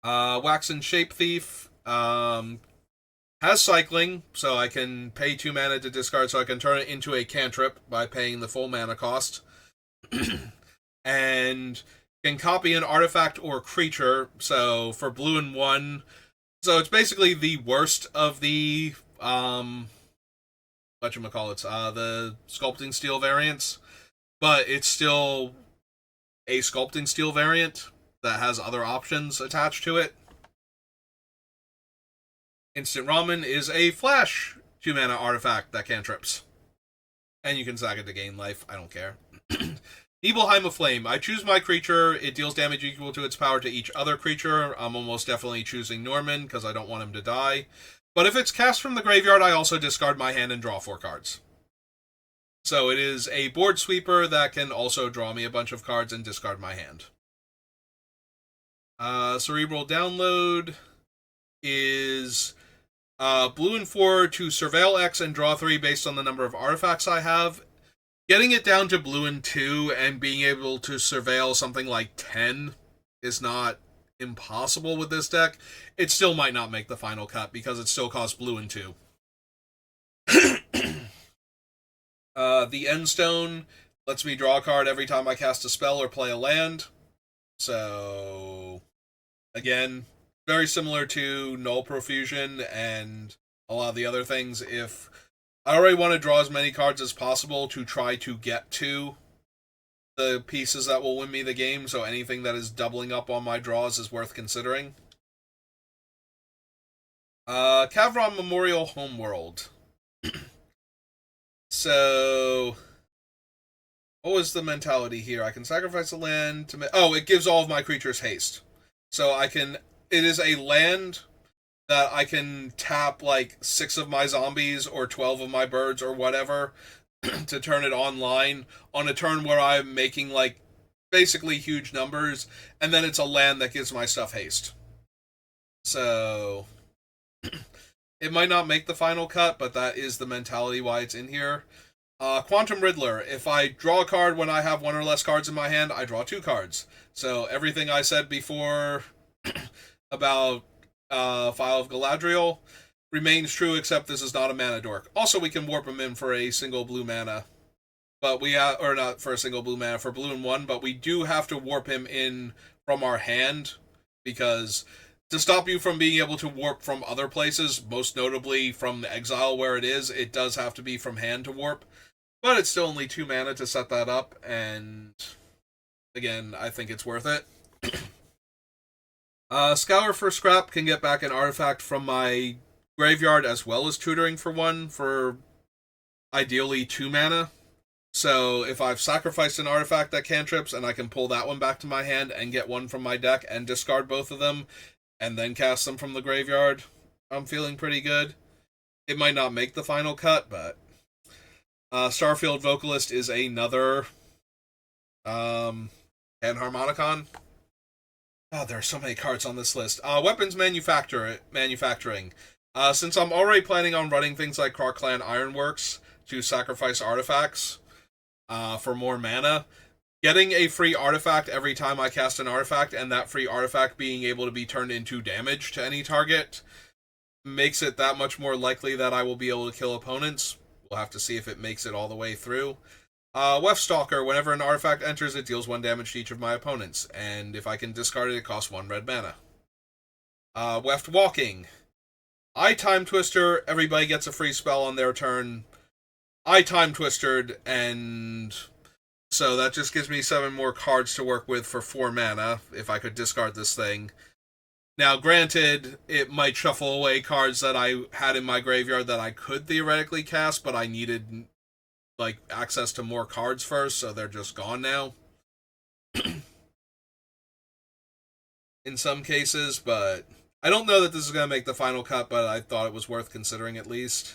Waxen Shape Thief, has cycling, so I can pay 2 mana to discard, so I can turn it into a cantrip by paying the full mana cost. And can copy an artifact or creature, so for blue and 1. So it's basically the worst of the, whatchamacallits, the Sculpting Steel variants, but it's still a Sculpting Steel variant that has other options attached to it. Instant Ramen is a flash 2 mana artifact that cantrips. And you can sack it to gain life, I don't care. Nibelheim of Flame. I choose my creature, it deals damage equal to its power to each other creature. I'm almost definitely choosing Norman, because I don't want him to die. But if it's cast from the graveyard, I also discard my hand and draw 4 cards. So it is a board sweeper that can also draw me a bunch of cards and discard my hand. Cerebral Download is blue and 4 to surveil X and draw 3 based on the number of artifacts I have. Getting it down to blue and 2 and being able to surveil something like 10 is not impossible with this deck. It still might not make the final cut because it still costs blue and 2. The Endstone lets me draw a card every time I cast a spell or play a land. So, again, very similar to Null Profusion and a lot of the other things. If I already want to draw as many cards as possible to try to get to the pieces that will win me the game, so anything that is doubling up on my draws is worth considering. Kavron Memorial Homeworld. So, what was the mentality here? I can sacrifice a land to... it gives all of my creatures haste. So I can... It is a land that I can tap like 6 of my zombies or 12 of my birds or whatever to turn it online on a turn where I'm making like basically huge numbers, and then it's a land that gives my stuff haste. So it might not make the final cut, but that is the mentality why it's in here. Quantum Riddler. If I draw a card when I have 1 or less cards in my hand, I draw 2 cards. So everything I said before about File of Galadriel, remains true, except this is not a mana dork. Also, we can warp him in for a single blue mana, but or not for a single blue mana, for blue and 1, but we do have to warp him in from our hand, because to stop you from being able to warp from other places, most notably from the exile where it does have to be from hand to warp. But it's still only 2 mana to set that up, and again, I think it's worth it. Scour for scrap can get back an artifact from my graveyard, as well as tutoring for 1 for ideally 2 mana. So if I've sacrificed an artifact that cantrips, and I can pull that one back to my hand and get 1 from my deck and discard both of them, and then cast them from the graveyard, I'm feeling pretty good. It might not make the final cut, but Starfield Vocalist is another Enharmonicon. Oh, there are so many cards on this list. Weapons manufacturing. Since I'm already planning on running things like Krark-Clan Ironworks to sacrifice artifacts for more mana, getting a free artifact every time I cast an artifact, and that free artifact being able to be turned into damage to any target, makes it that much more likely that I will be able to kill opponents. We'll have to see if it makes it all the way through. Weftstalker, whenever an artifact enters, it deals 1 damage to each of my opponents, and if I can discard it, it costs 1 red mana. Weft Walking. I Time Twister, everybody gets a free spell on their turn. I Time Twistered, and so that just gives me 7 more cards to work with for 4 mana, if I could discard this thing. Now, granted, it might shuffle away cards that I had in my graveyard that I could theoretically cast, but I needed access to more cards first, so they're just gone now. In some cases, but I don't know that this is going to make the final cut, but I thought it was worth considering at least.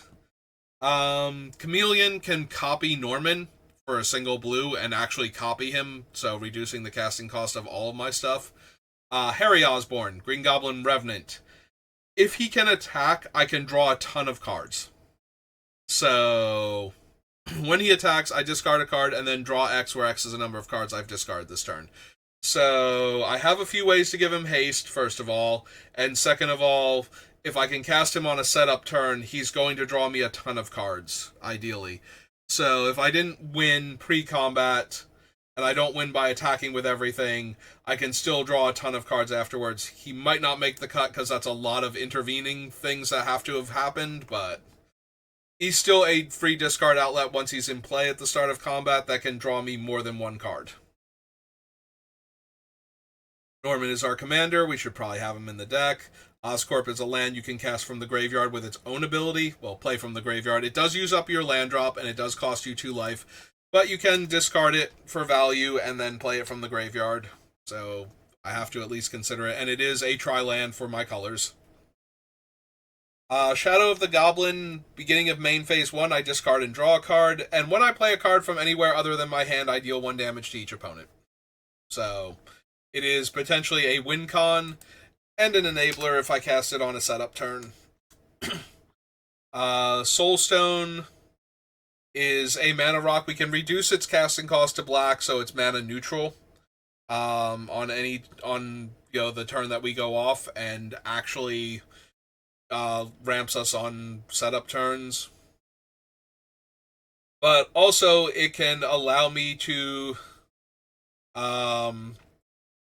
Chameleon can copy Norman for a single blue and actually copy him, so reducing the casting cost of all of my stuff. Harry Osborn, Green Goblin Revenant. If he can attack, I can draw a ton of cards. So when he attacks, I discard a card and then draw X, where X is the number of cards I've discarded this turn. So I have a few ways to give him haste, first of all, and second of all, if I can cast him on a setup turn, he's going to draw me a ton of cards, ideally. So if I didn't win pre-combat, and I don't win by attacking with everything, I can still draw a ton of cards afterwards. He might not make the cut, because that's a lot of intervening things that have to have happened, but he's still a free discard outlet once he's in play at the start of combat that can draw me more than 1 card. Norman is our commander. We should probably have him in the deck. Oscorp is a land you can cast from the graveyard with its own ability. Well, play from the graveyard. It does use up your land drop, and it does cost you 2 life, but you can discard it for value and then play it from the graveyard. So I have to at least consider it, and it is a tri-land for my colors. Shadow of the Goblin, beginning of main phase 1, I discard and draw a card, and when I play a card from anywhere other than my hand, I deal 1 damage to each opponent. So it is potentially a win con, and an enabler if I cast it on a setup turn. Soulstone is a mana rock. We can reduce its casting cost to black, so it's mana neutral on the turn that we go off, and actually ramps us on setup turns. But also, it can allow me to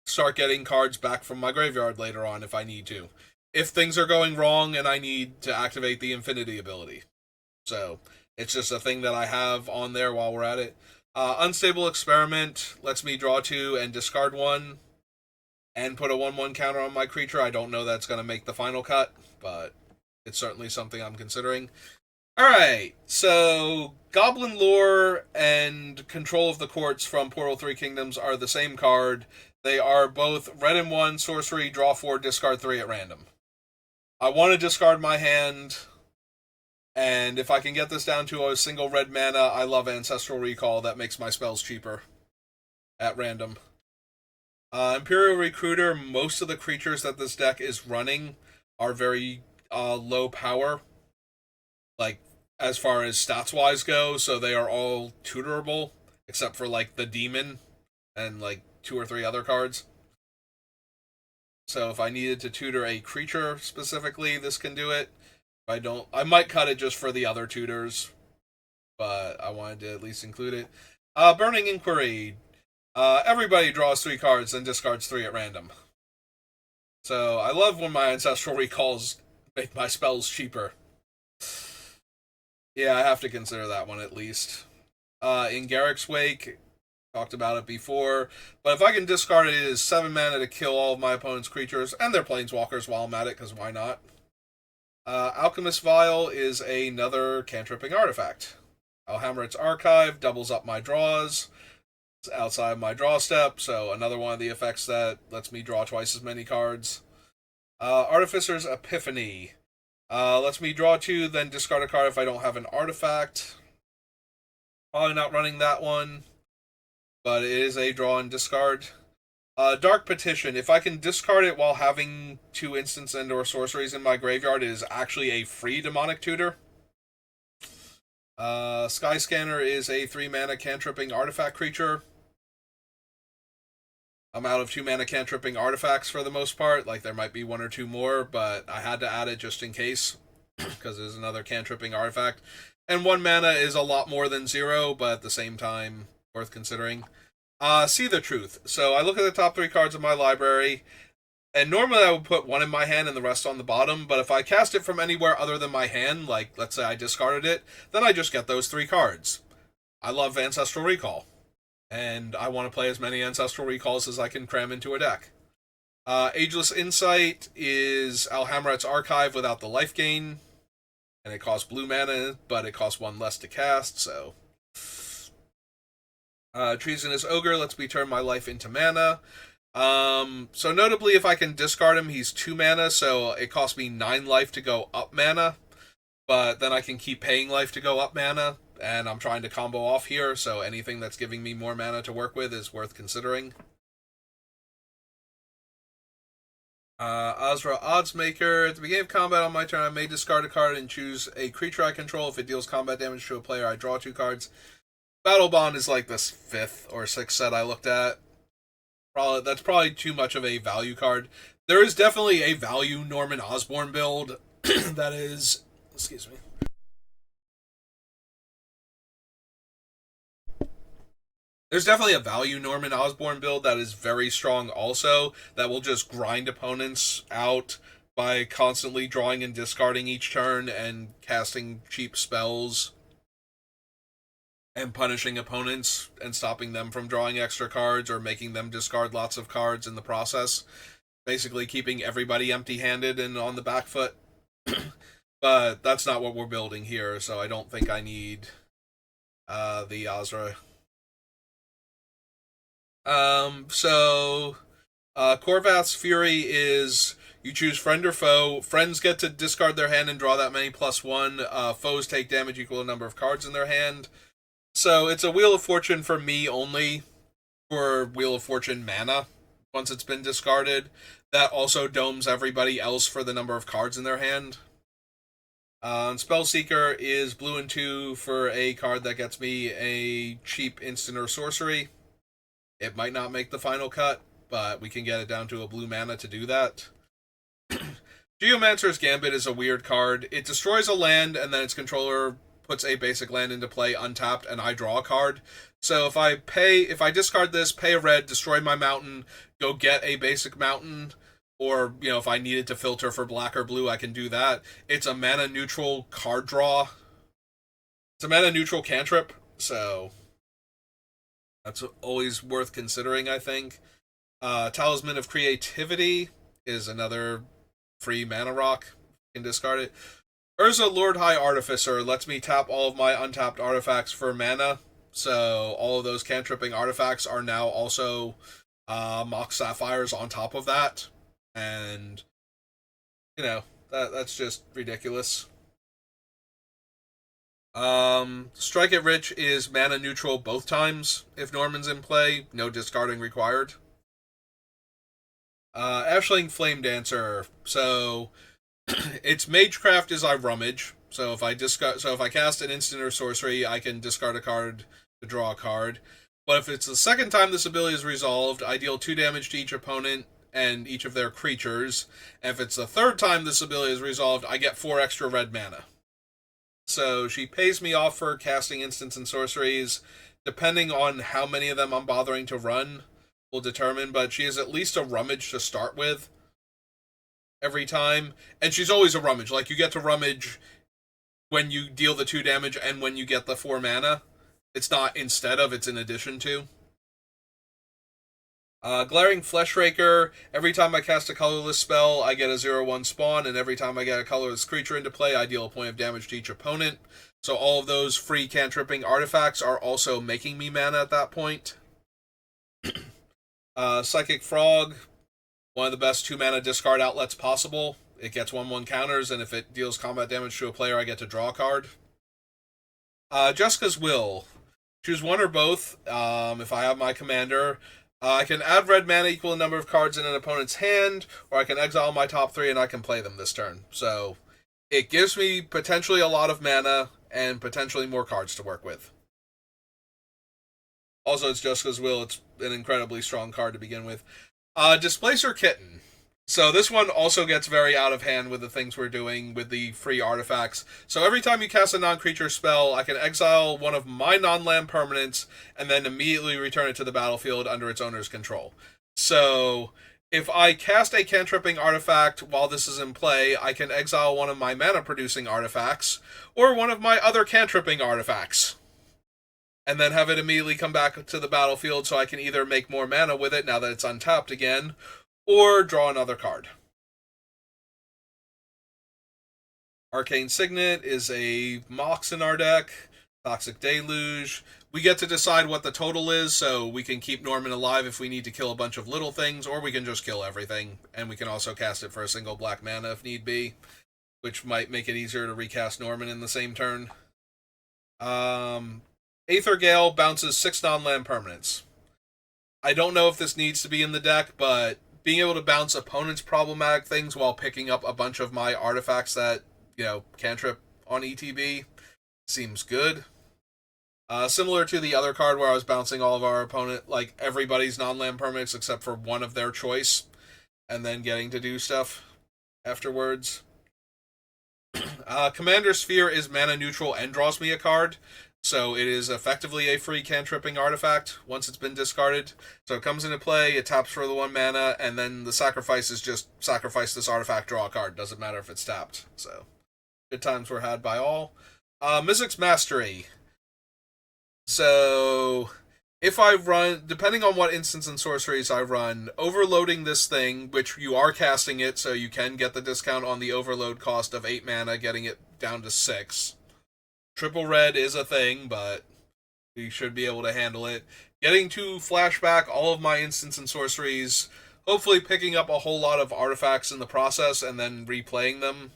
start getting cards back from my graveyard later on if I need to. If things are going wrong and I need to activate the Infinity ability. So, it's just a thing that I have on there while we're at it. Unstable Experiment lets me draw 2 and discard 1 and put a 1/1 counter on my creature. I don't know that's going to make the final cut, but it's certainly something I'm considering. Alright, so Goblin Lore and Control of the Courts from Portal 3 Kingdoms are the same card. They are both red and 1, sorcery, draw 4, discard 3 at random. I want to discard my hand, and if I can get this down to a single red mana, I love Ancestral Recall. That makes my spells cheaper at random. Imperial Recruiter, most of the creatures that this deck is running are very low power, like as far as stats-wise go, so they are all tutorable, except for like the Demon and like 2 or 3 other cards. So if I needed to tutor a creature specifically, this can do it. I might cut it just for the other tutors, but I wanted to at least include it. Burning Inquiry. Everybody draws 3 cards and discards 3 at random. So I love when my Ancestral Recalls make my spells cheaper. Yeah, I have to consider that one at least. In Garrick's Wake, talked about it before, but if I can discard it, it is 7 mana to kill all of my opponent's creatures and their planeswalkers while I'm at it, because why not? Alchemist Vial is another cantripping artifact. I'll hammer its archive, doubles up my draws. It's outside my draw step, so another one of the effects that lets me draw twice as many cards. Artificer's Epiphany. Lets me draw 2, then discard a card if I don't have an artifact. Probably not running that one, but it is a draw and discard. Dark Petition. If I can discard it while having 2 instants and or sorceries in my graveyard, it is actually a free demonic tutor. Sky Scanner is a 3 mana cantripping artifact creature. I'm out of 2 mana cantripping artifacts for the most part. Like, there might be 1 or 2 more, but I had to add it just in case, because there's another cantripping artifact. And 1 mana is a lot more than 0, but at the same time, worth considering. See the Truth. So I look at the top 3 cards of my library, and normally I would put 1 in my hand and the rest on the bottom, but if I cast it from anywhere other than my hand, like, let's say I discarded it, then I just get those 3 cards. I love Ancestral Recall, and I want to play as many Ancestral Recalls as I can cram into a deck. Ageless Insight is Alhamrat's Archive without the life gain, and it costs blue mana, but it costs 1 less to cast, so... Treasonous Ogre lets me turn my life into mana. So notably, if I can discard him, he's 2 mana, so it costs me 9 life to go up mana, but then I can keep paying life to go up mana, and I'm trying to combo off here, so anything that's giving me more mana to work with is worth considering. Azra Oddsmaker. At the beginning of combat on my turn, I may discard a card and choose a creature I control. If it deals combat damage to a player, I draw 2 cards. Battle Bond is like this 5th or 6th set I looked at. That's probably too much of a value card. There is definitely a value Norman Osborn build that is... Excuse me. There's definitely a value Norman Osborn build that is very strong also, that will just grind opponents out by constantly drawing and discarding each turn and casting cheap spells and punishing opponents and stopping them from drawing extra cards or making them discard lots of cards in the process. Basically keeping everybody empty-handed and on the back foot. But that's not what we're building here, so I don't think I need the Azra. Korvath's Fury is you choose friend or foe. Friends get to discard their hand and draw that many +1. Foes take damage equal to the number of cards in their hand. So it's a Wheel of Fortune for me only, for Wheel of Fortune mana, once it's been discarded. That also domes everybody else for the number of cards in their hand. Spellseeker is blue and 2 for a card that gets me a cheap instant or sorcery. It might not make the final cut, but we can get it down to a blue mana to do that. Geomancer's Gambit is a weird card. It destroys a land, and then its controller puts a basic land into play untapped, and I draw a card. So if I discard this, pay a red, destroy my mountain, go get a basic mountain, or, if I needed to filter for black or blue, I can do that. It's a mana neutral card draw. It's a mana neutral cantrip, so that's always worth considering, I think. Talisman of Creativity is another free mana rock. You can discard it. Urza Lord High Artificer lets me tap all of my untapped artifacts for mana. So all of those cantripping artifacts are now also Mox Sapphires on top of that. And, that's just ridiculous. Strike It Rich is mana neutral both times. If Norman's in play, no discarding required. Ashling Flame Dancer. So its Magecraft is I Rummage. So if I cast an instant or sorcery, I can discard a card to draw a card. But if it's the second time this ability is resolved, I deal 2 damage to each opponent, and each of their creatures. And if it's the third time this ability is resolved, I get 4 extra red mana. So she pays me off for casting instants and sorceries. Depending on how many of them I'm bothering to run, will determine, but she is at least a rummage to start with every time. And she's always a rummage. Like, you get to rummage when you deal the 2 damage and when you get the 4 mana. It's not instead of, it's in addition to. Glaring Fleshraker, every time I cast a colorless spell, I get a 0/1 spawn, and every time I get a colorless creature into play, I deal a point of damage to each opponent. So all of those free cantripping artifacts are also making me mana at that point. Psychic Frog, one of the best 2 mana discard outlets possible. It gets 1/1 counters, and if it deals combat damage to a player, I get to draw a card. Jessica's Will. Choose one or both. If I have my commander, I can add red mana equal the number of cards in an opponent's hand, or I can exile my top 3 and I can play them this turn. So it gives me potentially a lot of mana and potentially more cards to work with. Also, it's Jessica's Will. It's an incredibly strong card to begin with. Displacer Kitten. So this one also gets very out of hand with the things we're doing with the free artifacts. So every time you cast a non-creature spell, I can exile one of my non-land permanents and then immediately return it to the battlefield under its owner's control. So if I cast a cantripping artifact while this is in play, I can exile one of my mana-producing artifacts or one of my other cantripping artifacts, and then have it immediately come back to the battlefield so I can either make more mana with it now that it's untapped again, or draw another card. Arcane Signet is a Mox in our deck. Toxic Deluge. We get to decide what the total is, so we can keep Norman alive if we need to kill a bunch of little things, or we can just kill everything, and we can also cast it for a single black mana if need be, which might make it easier to recast Norman in the same turn. Aether Gale bounces 6 non-land permanents. I don't know if this needs to be in the deck, but being able to bounce opponents' problematic things while picking up a bunch of my artifacts that, cantrip on ETB seems good. Similar to the other card where I was bouncing all of our opponent, like everybody's non-land permanents except for one of their choice, and then getting to do stuff afterwards. Commander Sphere is mana neutral and draws me a card. So it is effectively a free cantripping artifact once it's been discarded. So it comes into play, it taps for the 1 mana, and then the sacrifice is just sacrifice this artifact, draw a card. Doesn't matter if it's tapped. So good times were had by all. Mizzix Mastery. So if I run, depending on what instants and sorceries I run, overloading this thing, which you are casting it, so you can get the discount on the overload cost of 8 mana, getting it down to 6. Triple red is a thing, but we should be able to handle it. Getting to flashback all of my instants and sorceries, hopefully picking up a whole lot of artifacts in the process and then replaying them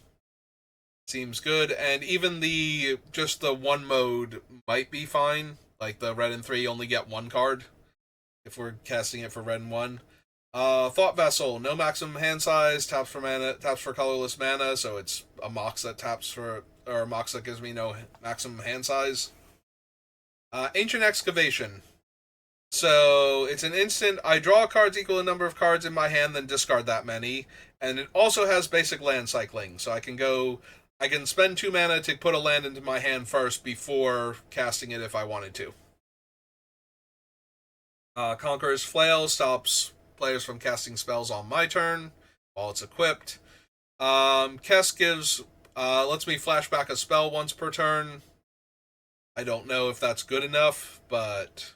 seems good. And even the 1 mode might be fine. Like the red and 3 only get 1 card if we're casting it for red and 1. Thought Vessel, no maximum hand size, taps for colorless mana, so it's a Mox that taps for, or a Mox that gives me no maximum hand size. Ancient Excavation. So it's an instant, I draw cards equal to the number of cards in my hand, then discard that many. And it also has basic land cycling, so I can spend 2 mana to put a land into my hand first before casting it if I wanted to. Conqueror's Flail stops players from casting spells on my turn while it's equipped. Kess lets me flashback a spell once per turn. I don't know if that's good enough, but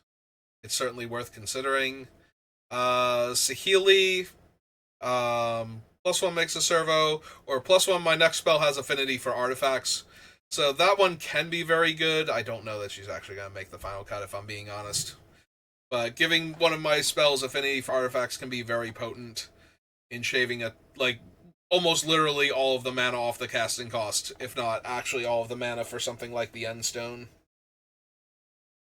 it's certainly worth considering. Sahili, +1 makes a servo, or +1 my next spell has affinity for artifacts. So that one can be very good. I don't know that she's actually going to make the final cut, if I'm being honest. But giving one of my spells affinity for artifacts can be very potent in shaving almost literally all of the mana off the casting cost, if not actually all of the mana for something like the End Stone.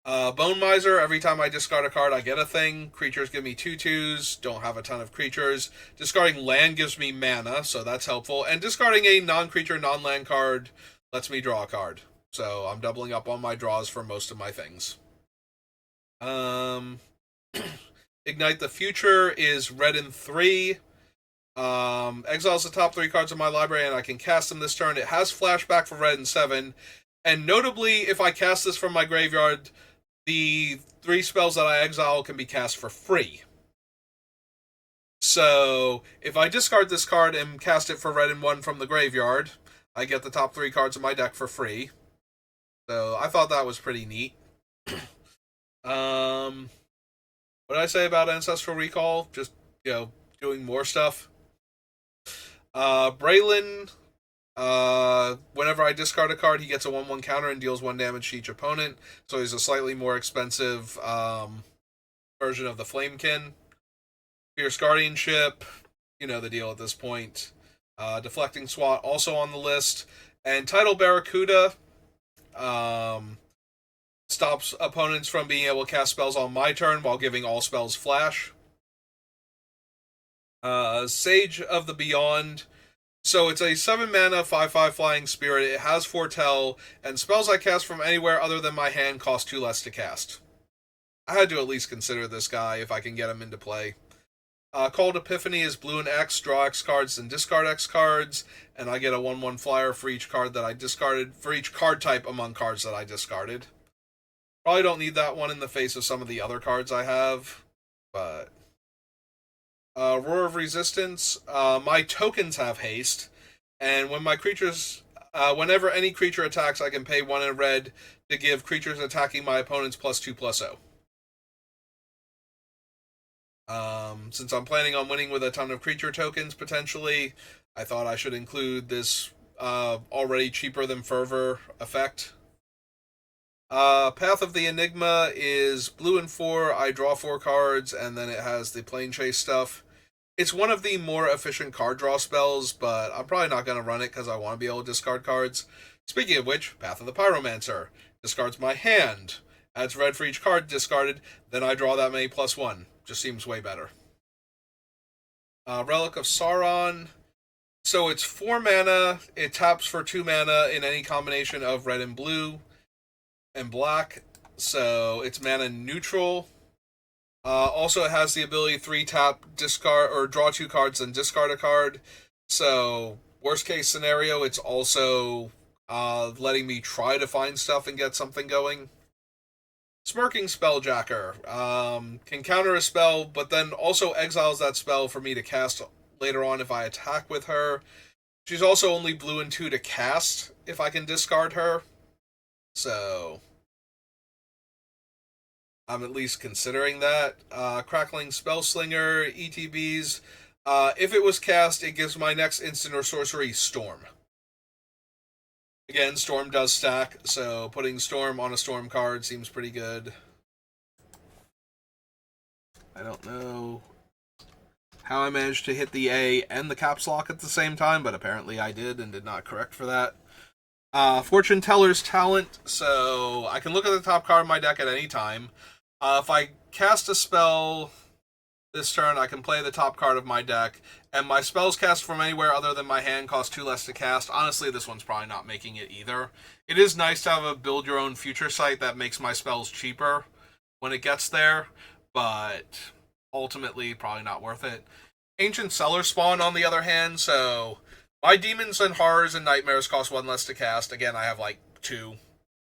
Bone Miser, every time I discard a card, I get a thing. Creatures give me 2/2s, don't have a ton of creatures. Discarding land gives me mana, so that's helpful. And discarding a non-creature, non-land card lets me draw a card. So I'm doubling up on my draws for most of my things. Ignite the Future is red and 3. Exiles the top 3 cards of my library, and I can cast them this turn. It has flashback for red and 7. And notably, if I cast this from my graveyard, the 3 spells that I exile can be cast for free. So, if I discard this card and cast it for red and 1 from the graveyard, I get the top 3 cards of my deck for free. So, I thought that was pretty neat. What did I say about Ancestral Recall? Just, doing more stuff. Braylon, whenever I discard a card, he gets a 1/1 counter and deals 1 damage to each opponent. So he's a slightly more expensive version of the Flamekin. Fierce Guardianship, you know the deal at this point. Deflecting Swat also on the list. And Tidal Barracuda stops opponents from being able to cast spells on my turn while giving all spells flash. Sage of the Beyond. So it's a 7 mana 5/5 flying spirit. It has Foretell, and spells I cast from anywhere other than my hand cost 2 less to cast. I had to at least consider this guy if I can get him into play. Called Epiphany is blue and X, draw X cards and discard X cards, and I get a 1/1 flyer for each card that I discarded, for each card type among cards that I discarded. Probably don't need that one in the face of some of the other cards I have, but Roar of Resistance. My tokens have haste, and when my creatures, whenever any creature attacks, I can pay 1 in red to give creatures attacking my opponents +2/+0. Since I'm planning on winning with a ton of creature tokens potentially, I thought I should include this already cheaper than Fervor effect. Path of the Enigma is blue and 4. I draw 4 cards, and then it has the Plane Chase stuff. It's one of the more efficient card draw spells, but I'm probably not going to run it because I want to be able to discard cards. Speaking of which, Path of the Pyromancer discards my hand, adds red for each card discarded, then I draw that many +1. Just seems way better. Relic of Sauron. So it's 4 mana. It taps for 2 mana in any combination of red and blue and black. So it's mana neutral. Also, it has the ability 3-tap, discard, or draw 2 cards and discard a card. So, worst case scenario, it's also letting me try to find stuff and get something going. Smirking Spelljacker can counter a spell, but then also exiles that spell for me to cast later on if I attack with her. She's also only blue and 2 to cast if I can discard her. So I'm at least considering that. Crackling Spellslinger, ETBs. If it was cast, it gives my next instant or sorcery Storm. Again, Storm does stack, so putting Storm on a Storm card seems pretty good. I don't know how I managed to hit the A and the caps lock at the same time, but apparently I did and did not correct for that. Fortune Teller's Talent, so I can look at the top card of my deck at any time. If I cast a spell this turn, I can play the top card of my deck, and my spells cast from anywhere other than my hand cost 2 less to cast. Honestly, this one's probably not making it either. It is nice to have a build your own future site that makes my spells cheaper when it gets there, but ultimately probably not worth it. Ancient Cellar Spawn, on the other hand, so my Demons and Horrors and Nightmares cost 1 less to cast. Again, I have like 2.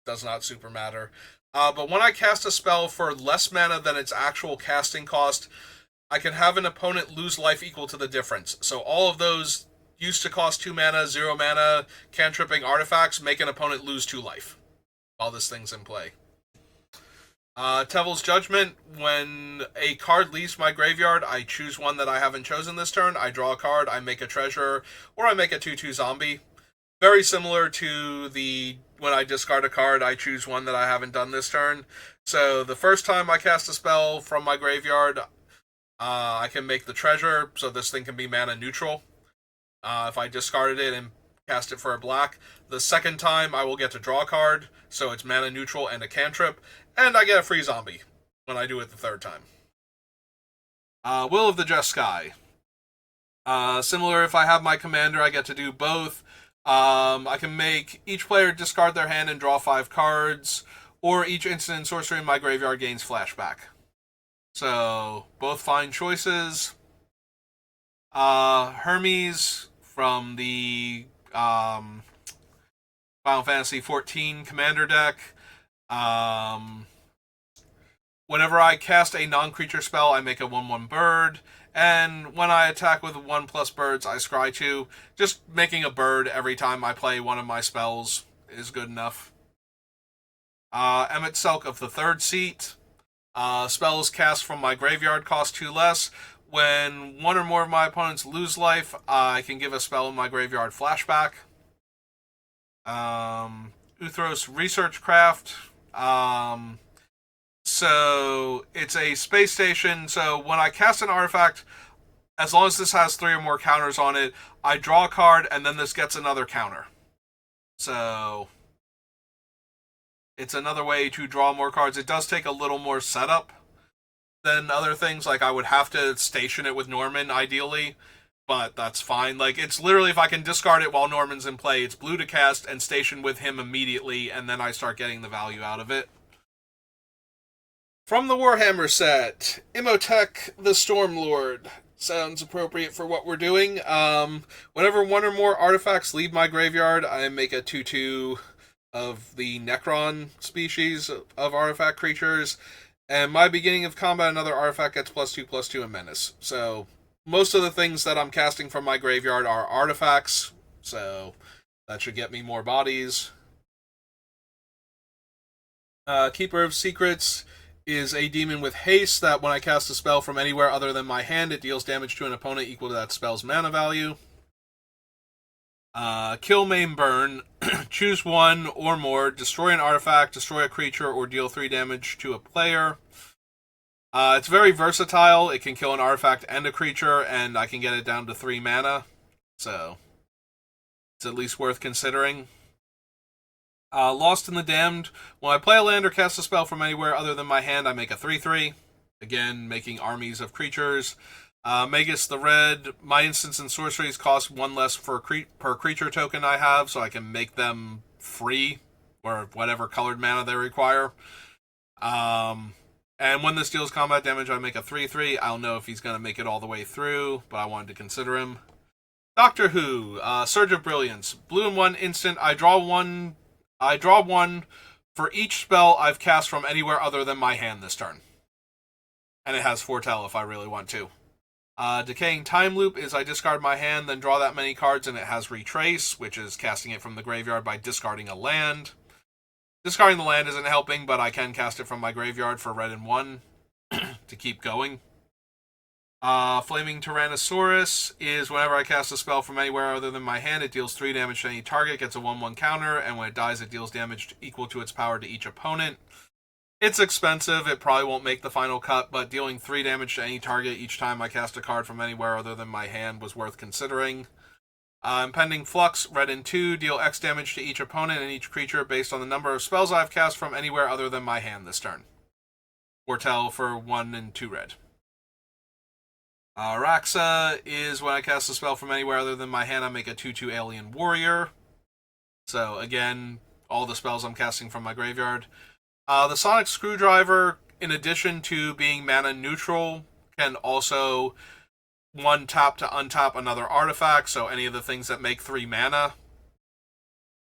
Does not super matter. But when I cast a spell for less mana than its actual casting cost, I can have an opponent lose life equal to the difference. So all of those used to cost 2 mana, 0 mana, cantripping artifacts make an opponent lose 2 life while this thing's in play. Tevil's Judgment, when a card leaves my graveyard, I choose one that I haven't chosen this turn, I draw a card, I make a treasure, or I make a 2/2 zombie. Very similar to the when I discard a card, I choose one that I haven't done this turn. So the first time I cast a spell from my graveyard, I can make the treasure, so this thing can be mana neutral. If I discarded it and cast it for a black. The second time, I will get to draw a card, so it's mana neutral and a cantrip, and I get a free zombie when I do it the third time. Will of the Just Sky. Similar, if I have my commander, I get to do both. I can make each player discard their hand and draw 5 cards, or each instant and sorcery in my graveyard gains flashback. So, both fine choices. Hermes from the Final Fantasy XIV Commander deck. Um, Whenever I cast a non-creature spell, I make a 1/1 bird. And when I attack with 1+ birds, I scry 2. Just making a bird every time I play one of my spells is good enough. Emmett Selk of the third seat. Spells cast from my graveyard cost 2 less. When one or more of my opponents lose life, I can give a spell in my graveyard flashback. Uthros Research Craft. So it's a space station. So when I cast an artifact, as long as this has 3 or more counters on it, I draw a card and then this gets another counter. So it's another way to draw more cards. It does take a little more setup than other things. Like, I would have to station it with Norman, ideally, but that's fine. Like, it's literally, if I can discard it while Norman's in play, it's blue to cast and station with him immediately, and then I start getting the value out of it. From the Warhammer set, Imhotep the Stormlord. Sounds appropriate for what we're doing. Whenever one or more artifacts leave my graveyard, I make a 2/2 of the Necron species of artifact creatures. And my beginning of combat, another artifact gets +2/+2 and menace. So most of the things that I'm casting from my graveyard are artifacts. So that should get me more bodies. Keeper of Secrets is a demon with haste that when I cast a spell from anywhere other than my hand, it deals damage to an opponent equal to that spell's mana value. Kill, maim, burn. Choose one or more. Destroy an artifact, destroy a creature, or deal 3 damage to a player. It's very versatile. It can kill an artifact and a creature, and I can get it down to 3 mana. So it's at least worth considering. Lost in the Damned. When I play a land or cast a spell from anywhere other than my hand, I make a 3/3. Again, making armies of creatures. Magus the Red. My instants and sorceries cost 1 less per creature token I have, so I can make them free, or whatever colored mana they require. And when this deals combat damage, I make a 3/3. I don't know if he's going to make it all the way through, but I wanted to consider him. Doctor Who. Surge of Brilliance. Blue and 1 instant. I draw one for each spell I've cast from anywhere other than my hand this turn. And it has Foretell if I really want to. Decaying Time Loop is I discard my hand, then draw that many cards, and it has Retrace, which is casting it from the graveyard by discarding a land. Discarding the land isn't helping, but I can cast it from my graveyard for red and 1 to keep going. Flaming Tyrannosaurus is whenever I cast a spell from anywhere other than my hand, it deals 3 damage to any target, gets a 1/1 counter, and when it dies, it deals damage equal to its power to each opponent. It's expensive, it probably won't make the final cut, but dealing 3 damage to any target each time I cast a card from anywhere other than my hand was worth considering. Impending Flux, red and 2, deal X damage to each opponent and each creature based on the number of spells I've cast from anywhere other than my hand this turn. Foretell for 1 and 2 red. Raxa is when I cast a spell from anywhere other than my hand, I make a 2/2 Alien Warrior. So again, all the spells I'm casting from my graveyard. The Sonic Screwdriver, in addition to being mana neutral, can also 1-tap to untap another artifact, so any of the things that make 3 mana.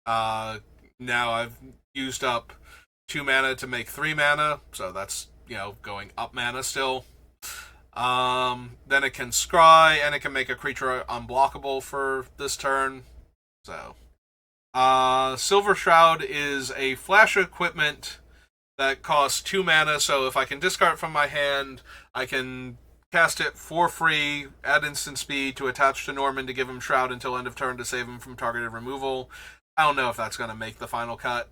Now I've used up 2 mana to make 3 mana, so that's, going up mana still. Then it can scry, and it can make a creature unblockable for this turn. So, Silver Shroud is a flash equipment that costs 2 mana, so if I can discard it from my hand, I can cast it for free, add instant speed to attach to Norman to give him Shroud until end of turn to save him from targeted removal. I don't know if that's going to make the final cut.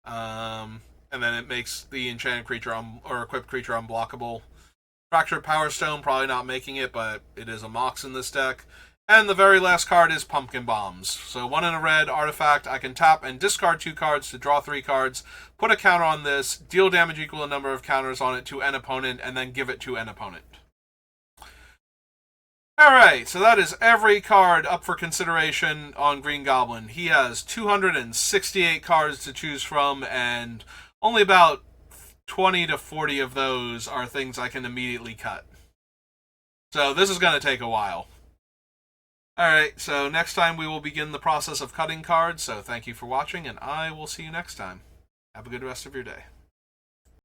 And then it makes the enchanted creature or equipped creature unblockable. Fractured Power Stone, probably not making it, but it is a Mox in this deck. And the very last card is Pumpkin Bombs. So 1 in a red artifact, I can tap and discard 2 cards to draw 3 cards, put a counter on this, deal damage equal to the number of counters on it to an opponent, and then give it to an opponent. Alright, so that is every card up for consideration on Green Goblin. He has 268 cards to choose from, and only about 20 to 40 of those are things I can immediately cut. So this is going to take a while. Alright, so next time we will begin the process of cutting cards, so thank you for watching, and I will see you next time. Have a good rest of your day.